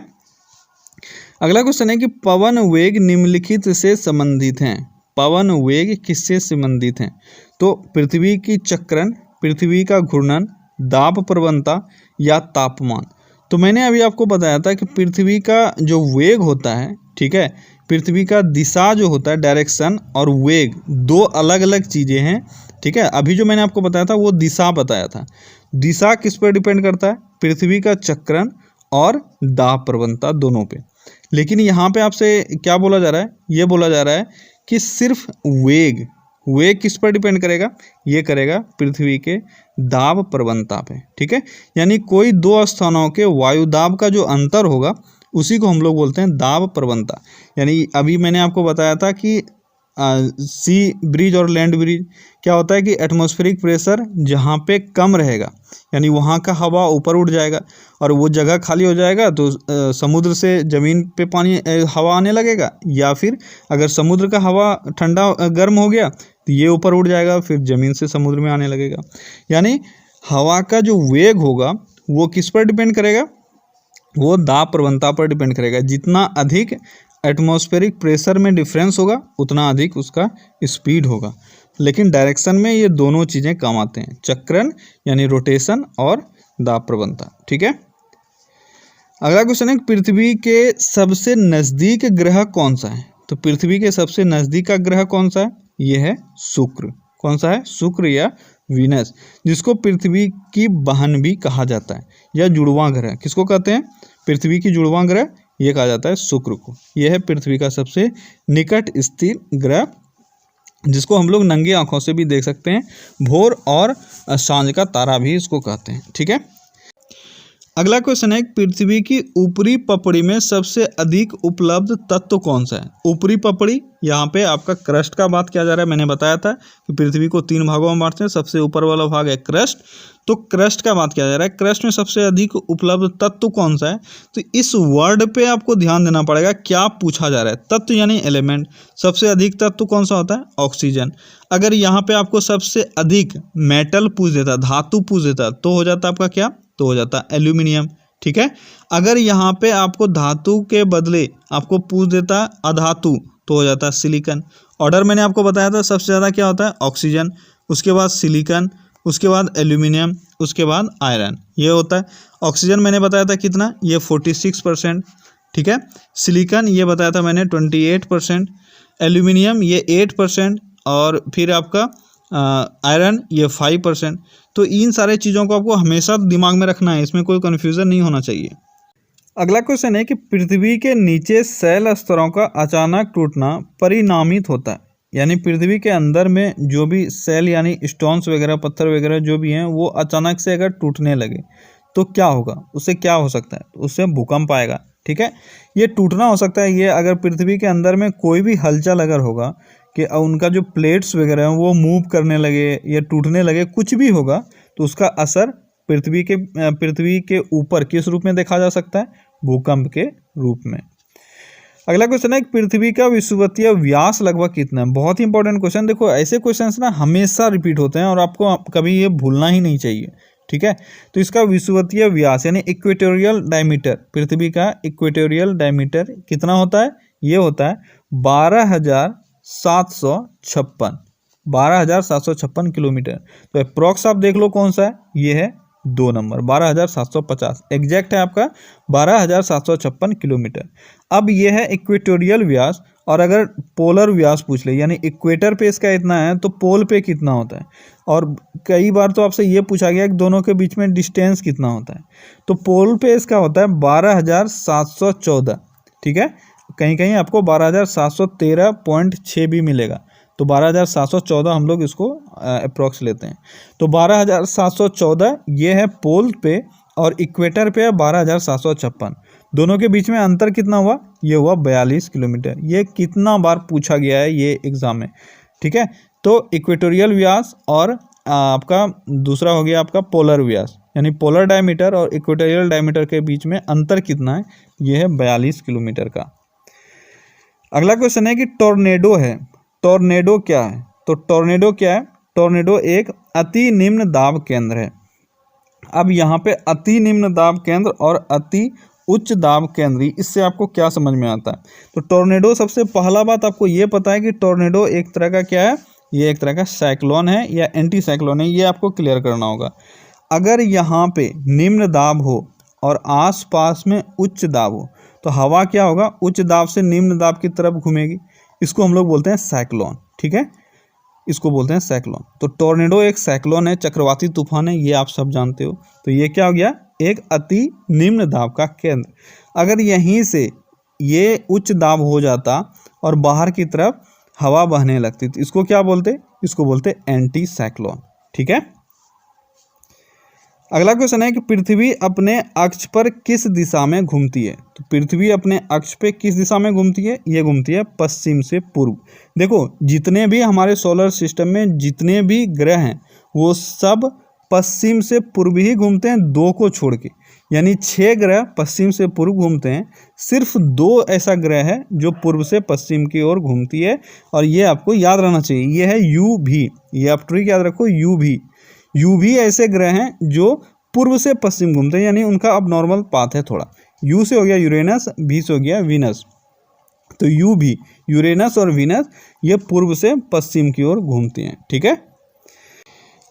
अगला क्वेश्चन है कि पवन वेग निम्नलिखित से संबंधित हैं। पवन वेग किससे संबंधित हैं? तो पृथ्वी की चक्रण, पृथ्वी का घूर्णन, दाब प्रवणता या तापमान। तो मैंने अभी आपको बताया था कि पृथ्वी का जो वेग होता है, ठीक है, पृथ्वी का दिशा जो होता है, डायरेक्शन, और वेग दो अलग अलग चीज़ें हैं। ठीक है, अभी जो मैंने आपको बताया था वो दिशा बताया था। दिशा किस पर डिपेंड करता है? पृथ्वी का चक्रण और दाब प्रवणता दोनों पे। लेकिन यहाँ पे आपसे क्या बोला जा रहा है? ये बोला जा रहा है कि सिर्फ वेग, वेग किस पर डिपेंड करेगा? ये करेगा पृथ्वी के दाब प्रवणता पे। ठीक है, यानी कोई दो स्थानों के वायुदाब का जो अंतर होगा उसी को हम लोग बोलते हैं दाब प्रवणता। यानी अभी मैंने आपको बताया था कि सी ब्रिज और लैंड ब्रिज क्या होता है कि एटमॉस्फेरिक प्रेशर जहाँ पे कम रहेगा, यानी वहाँ का हवा ऊपर उठ जाएगा और वो जगह खाली हो जाएगा, तो समुद्र से ज़मीन पे पानी हवा आने लगेगा, या फिर अगर समुद्र का हवा ठंडा गर्म हो गया तो ये ऊपर उठ जाएगा, फिर ज़मीन से समुद्र में आने लगेगा। यानी हवा का जो वेग होगा वो किस पर डिपेंड करेगा? वो दाब प्रवणता पर डिपेंड करेगा। जितना अधिक एटमॉस्फेरिक प्रेशर में डिफरेंस होगा उतना अधिक उसका स्पीड होगा। लेकिन डायरेक्शन में ये दोनों चीज़ें काम आते हैं, चक्रण यानी रोटेशन और दाब प्रवणता। ठीक है, अगला क्वेश्चन है पृथ्वी के सबसे नज़दीक ग्रह कौन सा है? तो पृथ्वी के सबसे नज़दीक का ग्रह कौन सा है? ये है शुक्र। कौन सा है? शुक्र या वीनस, जिसको पृथ्वी की बहन भी कहा जाता है या जुड़वां ग्रह। किसको कहते हैं? पृथ्वी की जुड़वां ग्रह, ये कहा जाता है शुक्र को। यह है पृथ्वी का सबसे निकट स्थित ग्रह, जिसको हम लोग नंगी आंखों से भी देख सकते हैं। भोर और सांझ का तारा भी इसको कहते हैं। ठीक है, अगला क्वेश्चन है पृथ्वी की ऊपरी पपड़ी में सबसे अधिक उपलब्ध तत्व कौन सा है? ऊपरी पपड़ी, यहाँ पे आपका क्रस्ट का बात किया जा रहा है। मैंने बताया था कि पृथ्वी को 3 भागों में बांटते हैं, सबसे ऊपर वाला भाग है क्रस्ट, तो क्रस्ट का बात किया जा रहा है। क्रस्ट में सबसे अधिक उपलब्ध तत्व कौन सा है? तो इस वर्ड पे आपको ध्यान देना पड़ेगा, क्या पूछा जा रहा है। तत्व यानी एलिमेंट। सबसे अधिक तत्व कौन सा होता है? ऑक्सीजन। अगर यहाँ पे आपको सबसे अधिक मेटल पूछ देता, धातु पूछ देता, तो हो जाता आपका क्या? तो हो जाता एल्यूमिनियम। ठीक है, अगर यहाँ पे आपको धातु के बदले आपको पूछ देता अधातु, तो हो जाता सिलिकॉन। ऑर्डर मैंने आपको बताया था, सबसे ज़्यादा क्या होता है? ऑक्सीजन, उसके बाद सिलिकॉन, उसके बाद एल्यूमिनियम, उसके बाद आयरन, ये होता है। ऑक्सीजन मैंने बताया था कितना? ये 46%। ठीक है, सिलिकॉन ये बताया था मैंने 28%, एल्यूमिनियम ये 8%, और फिर आपका आयरन ये 5%। तो इन सारे चीज़ों को आपको हमेशा दिमाग में रखना है, इसमें कोई कन्फ्यूज़न नहीं होना चाहिए। अगला क्वेश्चन है कि पृथ्वी के नीचे शैल स्तरों का अचानक टूटना परिणामित होता है, यानी पृथ्वी के अंदर में जो भी शैल यानी स्टोन्स वगैरह, पत्थर वगैरह जो भी हैं, वो अचानक से अगर टूटने लगे तो क्या होगा? उससे क्या हो सकता है? उससे भूकंप आएगा। ठीक है, ये टूटना हो सकता है, ये अगर पृथ्वी के अंदर में कोई भी हलचल अगर होगा कि उनका जो प्लेट्स वगैरह हैं वो मूव करने लगे या टूटने लगे, कुछ भी होगा, तो उसका असर पृथ्वी के ऊपर किस रूप में देखा जा सकता है? भूकंप के रूप में। अगला क्वेश्चन है पृथ्वी का विषुवतीय व्यास लगभग कितना है। बहुत ही इंपॉर्टेंट क्वेश्चन। देखो ऐसे क्वेश्चंस ना हमेशा रिपीट होते हैं और आपको कभी ये भूलना ही नहीं चाहिए, ठीक है। तो इसका विषुवतीय व्यास यानी इक्वेटोरियल डायमीटर, पृथ्वी का इक्वेटोरियल डायमीटर कितना होता है, ये होता है 12,756 किलोमीटर। तो अप्रॉक्स आप देख लो कौन सा है, ये है 2 नंबर 12,750, एग्जैक्ट है आपका 12,756 किलोमीटर। अब ये है इक्वेटोरियल व्यास, और अगर पोलर व्यास पूछ ले यानी इक्वेटर पे इसका इतना है तो पोल पे कितना होता है। और कई बार तो आपसे ये पूछा गया कि दोनों के बीच में डिस्टेंस कितना होता है, तो पोल पे इसका होता है 12,714, ठीक है। कहीं कहीं आपको 12,713.6 भी मिलेगा, तो 12,714 हम लोग इसको अप्रोक्स लेते हैं। तो 12,714 ये है पोल पे, और इक्वेटर पे है 12,756। दोनों के बीच में अंतर कितना हुआ, ये हुआ 42 किलोमीटर। ये कितना बार पूछा गया है ये एग्जाम में, ठीक है। तो इक्वेटोरियल व्यास और आपका दूसरा हो गया आपका पोलर व्यास, यानी पोलर डायमीटर और इक्वेटोरियल डायमीटर के बीच में अंतर कितना है, ये है 42 किलोमीटर का। अगला क्वेश्चन है कि टोर्नेडो है, टोर्नेडो क्या है। तो टोर्नेडो क्या है, टोर्नेडो एक अति निम्न दाब केंद्र है। अब यहाँ पे अति निम्न दाब केंद्र और अति उच्च दाब केंद्र, इससे आपको क्या समझ में आता है। तो टोर्नेडो, सबसे पहला बात आपको ये पता है कि टोर्नेडो एक तरह का क्या है, ये एक तरह का साइक्लोन है या एंटी साइक्लोन है, ये आपको क्लियर करना होगा। अगर यहाँ पे निम्न दाब हो और आसपास में उच्च दाब हो तो हवा क्या होगा, उच्च दाब से निम्न दाब की तरफ घूमेगी, इसको हम लोग बोलते हैं साइक्लोन, ठीक है, इसको बोलते हैं साइक्लोन। तो टोर्नेडो एक साइक्लोन है, चक्रवाती तूफान है, ये आप सब जानते हो। तो ये क्या हो गया, एक अति निम्न दाब का केंद्र। अगर यहीं से ये उच्च दाब हो जाता और बाहर की तरफ हवा बहने लगती तो इसको क्या बोलते, इसको बोलते एंटी साइक्लोन, ठीक है। अगला क्वेश्चन है कि पृथ्वी अपने अक्ष पर किस दिशा में घूमती है। तो पृथ्वी अपने अक्ष पे किस दिशा में घूमती है, ये घूमती है पश्चिम से पूर्व। देखो जितने भी हमारे सोलर सिस्टम में जितने भी ग्रह हैं वो सब पश्चिम से पूर्व ही घूमते हैं, 2 को छोड़ के, यानी 6 ग्रह पश्चिम से पूर्व घूमते हैं। सिर्फ 2 ऐसा ग्रह है जो पूर्व से पश्चिम की ओर घूमती है, और ये आपको याद रहना चाहिए, ये है UV, ये आप ट्रिक याद रखो, UV ऐसे ग्रह हैं जो पूर्व से पश्चिम घूमते हैं, यानी उनका अब नॉर्मल पाथ है थोड़ा। U से हो गया यूरेनस, V से हो गया वीनस। तो UV, यूरेनस और वीनस ये पूर्व से पश्चिम की ओर घूमती हैं, ठीक है।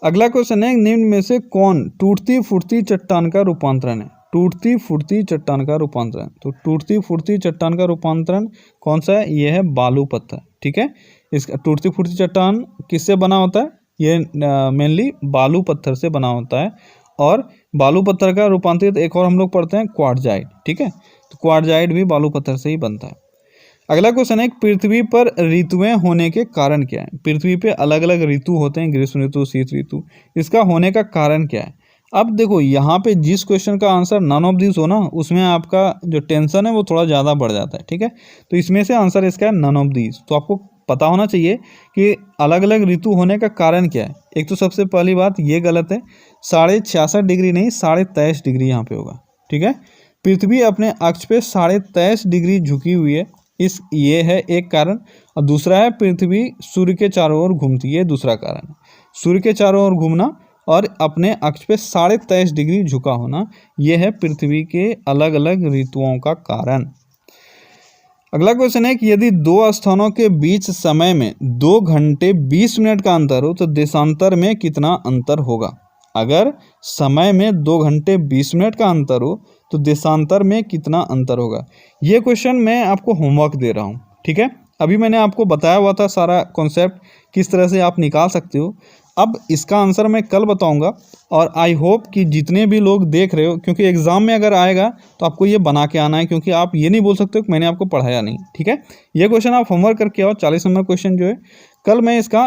अगला क्वेश्चन है निम्न में से कौन टूटती फूटती चट्टान का रूपांतरण है। टूटती फूटती चट्टान का रूपांतरण, तो टूटती फूटती चट्टान का रूपांतरण कौन सा है, ये है बालू पत्थर, ठीक है। इसका टूटती फूटती चट्टान किससे बना होता है, ये मेनली बालू पत्थर से बना होता है। और बालू पत्थर का रूपांतरित एक और हम लोग पढ़ते हैं क्वार्टजाइट, ठीक है। तो क्वार्टजाइट भी बालू पत्थर से ही बनता है। अगला क्वेश्चन है पृथ्वी पर ऋतुएं होने के कारण क्या है। पृथ्वी पे अलग अलग ऋतु होते हैं, ग्रीष्म ऋतु, शीत ऋतु, इसका होने का कारण क्या है। अब देखो यहाँ पे जिस क्वेश्चन का आंसर नन ऑफ दिस हो ना, उसमें आपका जो टेंशन है वो थोड़ा ज़्यादा बढ़ जाता है, ठीक है। तो इसमें से आंसर इसका है नन ऑफ दिस। तो आपको पता होना चाहिए कि अलग अलग ऋतु होने का कारण क्या है। एक तो सबसे पहली बात ये गलत है, 66.5 डिग्री नहीं 23.5 डिग्री यहाँ पे होगा, ठीक है। पृथ्वी अपने अक्ष पे 23.5 डिग्री झुकी हुई है, ये है एक कारण। और दूसरा है पृथ्वी सूर्य के चारों ओर घूमती है, दूसरा कारण है सूर्य के चारों ओर घूमना और अपने अक्ष पे 23.5 डिग्री झुका होना, यह है पृथ्वी के अलग अलग ऋतुओं का कारण। अगला क्वेश्चन है कि यदि 2 स्थानों के बीच समय में 2 घंटे 20 मिनट का अंतर हो तो देशांतर में कितना अंतर होगा। अगर समय में 2 घंटे 20 मिनट का अंतर हो तो देशांतर में कितना अंतर होगा। ये क्वेश्चन मैं आपको होमवर्क दे रहा हूँ, ठीक है। अभी मैंने आपको बताया हुआ था सारा कॉन्सेप्ट किस तरह से आप निकाल सकते हो। अब इसका आंसर मैं कल बताऊंगा, और आई होप कि जितने भी लोग देख रहे हो, क्योंकि एग्जाम में अगर आएगा तो आपको ये बना के आना है, क्योंकि आप ये नहीं बोल सकते हो कि मैंने आपको पढ़ाया नहीं, ठीक है। ये क्वेश्चन आप होमवर्क करके आओ, 40 नंबर क्वेश्चन जो है कल मैं इसका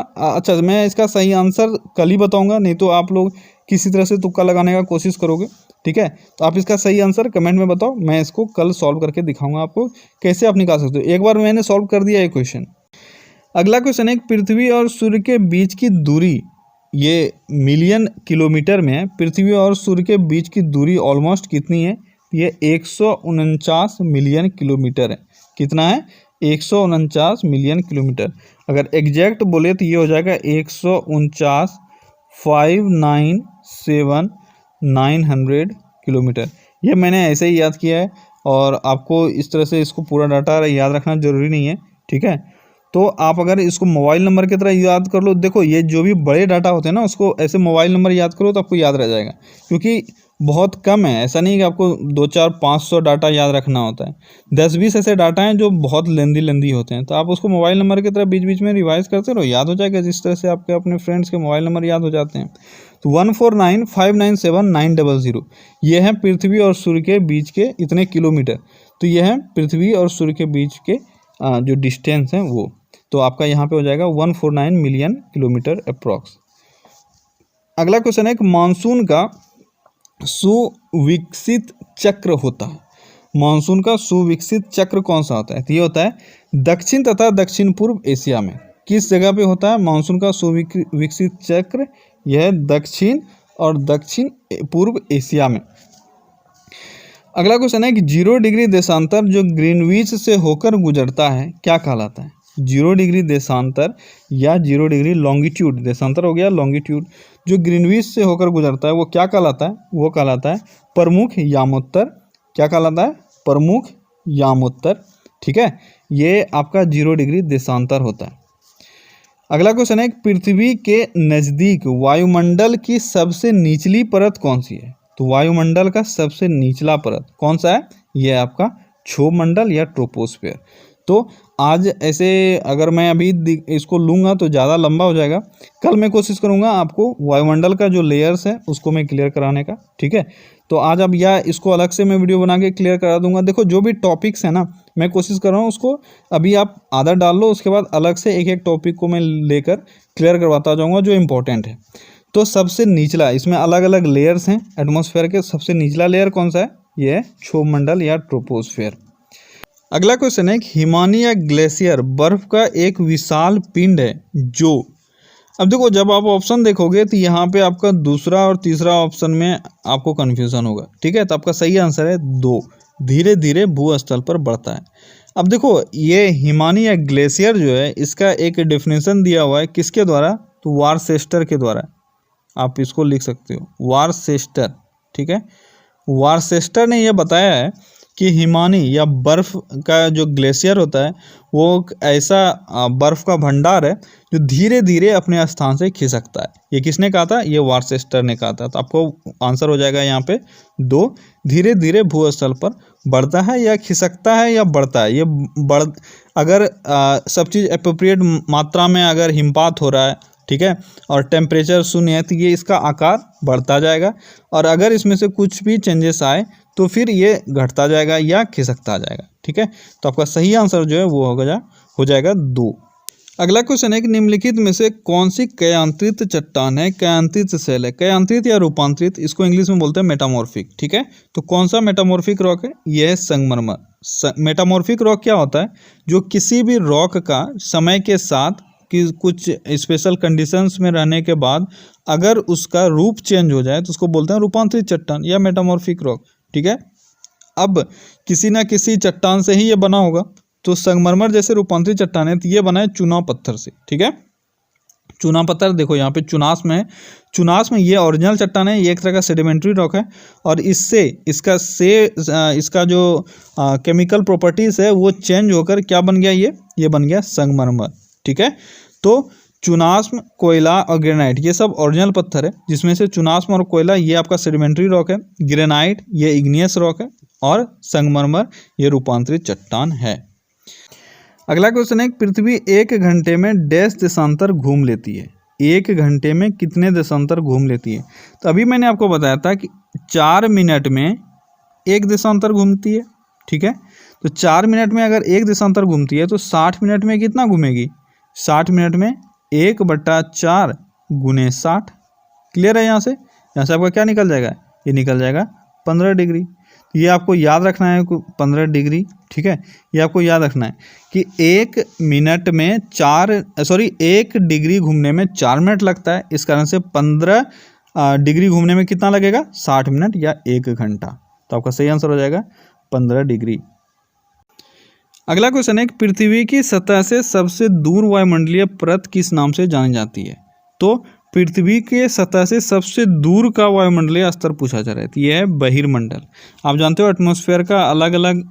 मैं इसका सही आंसर कल ही बताऊंगा, नहीं तो आप लोग किसी तरह से तुक्का लगाने का कोशिश करोगे, ठीक है। तो आप इसका सही आंसर कमेंट में बताओ, मैं इसको कल सॉल्व करके दिखाऊंगा आपको कैसे आप निकाल सकते हो। एक बार मैंने सॉल्व कर दिया ये क्वेश्चन। अगला क्वेश्चन है पृथ्वी और सूर्य के बीच की दूरी, ये मिलियन किलोमीटर में है। पृथ्वी और सूर्य के बीच की दूरी ऑलमोस्ट कितनी है, ये 149 मिलियन किलोमीटर है, कितना है 149 मिलियन किलोमीटर। अगर एग्जैक्ट बोले तो ये हो जाएगा 149,597,900 किलोमीटर। ये मैंने ऐसे ही याद किया है और आपको इस तरह से इसको पूरा डाटा याद रखना ज़रूरी नहीं है, ठीक है। तो आप अगर इसको मोबाइल नंबर की तरह याद कर लो, देखो ये जो भी बड़े डाटा होते हैं ना उसको ऐसे मोबाइल नंबर याद करो तो आपको याद रह जाएगा, क्योंकि बहुत कम है। ऐसा नहीं कि आपको 2-4-500 डाटा याद रखना होता है, 10-20 ऐसे डाटा हैं जो बहुत लेंदी होते हैं। तो आप उसको मोबाइल नंबर की तरह बीच बीच में रिवाइज करते रहो, याद हो जाएगा, जिस तरह से आपके अपने फ्रेंड्स के मोबाइल नंबर याद हो जाते हैं। तो 149,597,900 ये है पृथ्वी और सूर्य के बीच के इतने किलोमीटर। तो ये है पृथ्वी और सूर्य के बीच के जो डिस्टेंस हैं वो। तो आपका यहाँ पे हो जाएगा 149 मिलियन किलोमीटर अप्रॉक्स। अगला क्वेश्चन है कि मानसून का सुविकसित चक्र होता है। मानसून का सुविकसित चक्र कौन सा होता है? तो ये होता है दक्षिण तथा दक्षिण पूर्व एशिया में। किस जगह पे होता है मानसून का सुविकसित चक्र? यह है दक्षिण और दक्षिण पूर्व एशिया में। अगला क्वेश्चन है कि 0 डिग्री देशांतर जो ग्रीनविच से होकर गुजरता है क्या कहलाता है? 0 डिग्री देशांतर या 0 डिग्री लॉन्गिट्यूड, देशांतर हो गया लॉन्गिट्यूड, जो ग्रीनविच से होकर गुजरता है वो क्या कहलाता है? वो कहलाता है प्रमुख यामोत्तर। क्या कहलाता है? प्रमुख यामोत्तर, ठीक है। ये आपका 0 डिग्री देशांतर होता है। अगला क्वेश्चन है पृथ्वी के नज़दीक वायुमंडल की सबसे निचली परत कौन सी है? तो वायुमंडल का सबसे निचला परत कौन सा है? यह आपका क्षोभ मंडल या ट्रोपोस्फेयर। तो आज ऐसे अगर मैं अभी इसको लूँगा तो ज़्यादा लंबा हो जाएगा। कल मैं कोशिश करूँगा आपको वायुमंडल का जो लेयर्स है उसको मैं क्लियर कराने का, ठीक है। तो आज अब या इसको अलग से मैं वीडियो बना के क्लियर करा दूंगा। देखो जो भी टॉपिक्स है ना, मैं कोशिश कर रहा हूँ उसको अभी आप आधा डाल लो, उसके बाद अलग से एक एक टॉपिक को मैं लेकर क्लियर करवाता जाऊँगा जो इम्पोर्टेंट है। तो सबसे निचला, इसमें अलग अलग लेयर्स हैं एटमॉस्फेयर के, सबसे निचला लेयर कौन सा है? ये है क्षोभ मंडल या ट्रोपोस्फेयर। अगला क्वेश्चन है हिमानी या ग्लेशियर बर्फ का एक विशाल पिंड है जो, अब देखो जब आप ऑप्शन देखोगे तो यहाँ पे आपका दूसरा और तीसरा ऑप्शन में आपको कन्फ्यूजन होगा, ठीक है। तो आपका सही आंसर है 2, धीरे धीरे भूस्थल पर बढ़ता है। अब देखो ये हिमानी या ग्लेशियर जो है इसका एक डेफिनेशन दिया हुआ है किसके द्वारा? तो वारसेस्टर के द्वारा। आप इसको लिख सकते हो वारसेस्टर, ठीक है। वारसेस्टर ने यह बताया है कि हिमानी या बर्फ़ का जो ग्लेशियर होता है वो ऐसा बर्फ़ का भंडार है जो धीरे धीरे अपने स्थान से खिसकता है। ये किसने कहा था? ये वारसेस्टर ने कहा था। तो आपको आंसर हो जाएगा यहाँ पे 2, धीरे धीरे भूस्थल पर बढ़ता है या खिसकता है या बढ़ता है। ये अगर सब चीज़ एप्रोप्रिएट मात्रा में अगर हिमपात हो रहा है, ठीक है, और टेम्परेचर 0 है तो ये इसका आकार बढ़ता जाएगा, और अगर इसमें से कुछ भी चेंजेस आए तो फिर ये घटता जाएगा या खिसकता जाएगा, ठीक है। तो आपका सही आंसर जो है वो हो जाएगा 2। अगला क्वेश्चन है कि निम्नलिखित में से कौन सी कयांत्रित चट्टान है, कयांत्रित सेल है? कयांत्रित या रूपांतरित, इसको इंग्लिश में बोलते हैं मेटामॉर्फिक, ठीक है। तो कौन सा मेटामॉर्फिक रॉक है? यह है संगमरमर। मेटामॉर्फिक रॉक क्या होता है? जो किसी भी रॉक का समय के साथ कि कुछ स्पेशल कंडीशंस में रहने के बाद अगर उसका रूप चेंज हो जाए तो उसको बोलते हैं रूपांतरित चट्टान या मेटामॉर्फिक रॉक, ठीक है। अब किसी ना किसी चट्टान से ही ये बना होगा, तो संगमरमर जैसे रूपांतरित चट्टान है तो ये बना है चुनाव पत्थर से, ठीक है। चुना पत्थर देखो यहाँ पे चुनास में है, चुनास में ये ओरिजिनल चट्टान है, ये एक तरह का सेडिमेंट्री रॉक है, और इससे इसका जो केमिकल प्रॉपर्टीज है वो चेंज होकर क्या बन गया? ये बन गया संगमरमर, ठीक है। तो चुनास्म, कोयला और ग्रेनाइट ये सब ओरिजिनल पत्थर है, जिसमें से चुनास्म और कोयला ये आपका सेडिमेंट्री रॉक है, ग्रेनाइट ये इग्नियस रॉक है, और संगमरमर ये रूपांतरित चट्टान है। अगला क्वेश्चन है पृथ्वी 1 घंटे में डैश देशांतर घूम लेती है? 1 घंटे में कितने देशांतर घूम लेती है? तो अभी मैंने आपको बताया था कि 4 मिनट में 1 देशांतर घूमती है, ठीक है। तो 4 मिनट में अगर 1 देशांतर घूमती है तो 60 मिनट में कितना घूमेगी? 60 मिनट में 1/4 × 60। क्लियर है? यहाँ से आपका क्या निकल जाएगा? ये निकल जाएगा 15 डिग्री। ये आपको याद रखना है 15 डिग्री, ठीक है। ये आपको याद रखना है कि 1 मिनट में 1 डिग्री घूमने में 4 मिनट लगता है, इस कारण से 15 डिग्री घूमने में कितना लगेगा? 60 मिनट या 1 घंटा। तो आपका सही आंसर हो जाएगा 15 डिग्री। अगला क्वेश्चन है कि पृथ्वी की सतह से सबसे दूर वायुमंडलीय परत किस नाम से जानी जाती है। तो पृथ्वी के सतह से सबसे दूर का वायुमंडलीय स्तर पूछा जा रहा है, तो यह है बहिर्मंडल। आप जानते हो एटमॉस्फेयर का अलग अलग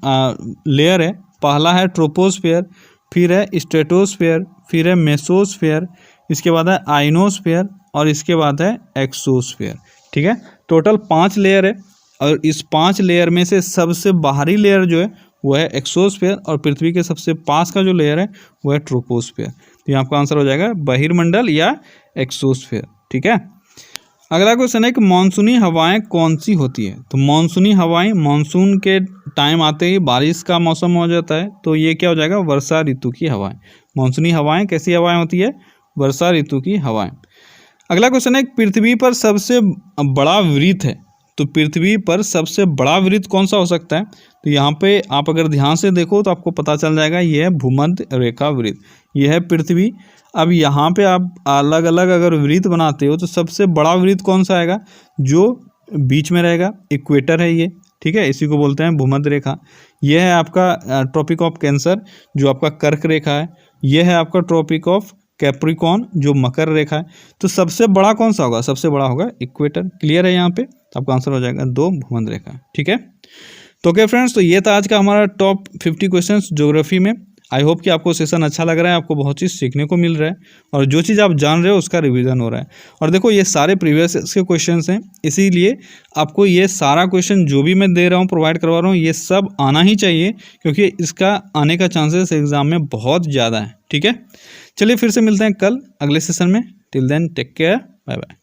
लेयर है। पहला है ट्रोपोस्फेयर, फिर है स्ट्रेटोस्फेयर, फिर है मेसोस्फेयर, इसके बाद है आइनोस्फेयर और इसके बाद है एक्सोस्फेयर। ठीक है, टोटल 5 लेयर है और इस 5 लेयर में से सबसे बाहरी लेयर जो है वो है एक्सोस्फेयर और पृथ्वी के सबसे पास का जो लेयर है वो है ट्रोपोस्फेयर। तो यहाँ आपका आंसर हो जाएगा बहिर्मंडल या एक्सोस्फेयर। ठीक है, अगला क्वेश्चन है कि मानसूनी हवाएं कौन सी होती है। तो मानसूनी हवाएं मानसून के टाइम आते ही बारिश का मौसम हो जाता है, तो ये क्या हो जाएगा, वर्षा ऋतु की हवाएं। मानसूनी हवाएं कैसी हवाएं होती है, वर्षा ऋतु की हवाएं। अगला क्वेश्चन है पृथ्वी पर सबसे बड़ा वृत्त है। तो पृथ्वी पर सबसे बड़ा वृत्त कौन सा हो सकता है। तो यहाँ पे आप अगर ध्यान से देखो तो आपको पता चल जाएगा, यह है भूमध्य रेखा वृत्त, यह है पृथ्वी। अब यहाँ पे आप अलग अलग अगर वृत्त बनाते हो तो सबसे बड़ा वृत्त कौन सा आएगा, जो बीच में रहेगा, इक्वेटर है ये। ठीक है, इसी को बोलते हैं भूमध्य रेखा। यह है आपका ट्रॉपिक ऑफ कैंसर जो आपका कर्क रेखा है। यह है आपका ट्रॉपिक ऑफ कैप्रिकॉर्न जो मकर रेखा है। तो सबसे बड़ा कौन सा होगा, सबसे बड़ा होगा इक्वेटर। क्लियर है यहाँ पे, तो आपका आंसर हो जाएगा 2 भूमध्य रेखा। ठीक है, तो ओके फ्रेंड्स, तो ये था आज का हमारा टॉप 50 क्वेश्चंस ज्योग्राफी में। आई होप कि आपको सेशन अच्छा लग रहा है, आपको बहुत चीज़ सीखने को मिल रहा है और जो चीज़ आप जान रहे हो उसका रिवीजन हो रहा है। और देखो ये सारे प्रीवियस के क्वेश्चंस हैं, इसीलिए आपको ये सारा क्वेश्चन जो भी मैं दे रहा हूँ, प्रोवाइड करवा रहा हूँ, ये सब आना ही चाहिए, क्योंकि इसका आने का चांसेस एग्जाम में बहुत ज़्यादा है। ठीक है, चलिए फिर से मिलते हैं कल अगले सेशन में। Till then take care, bye bye.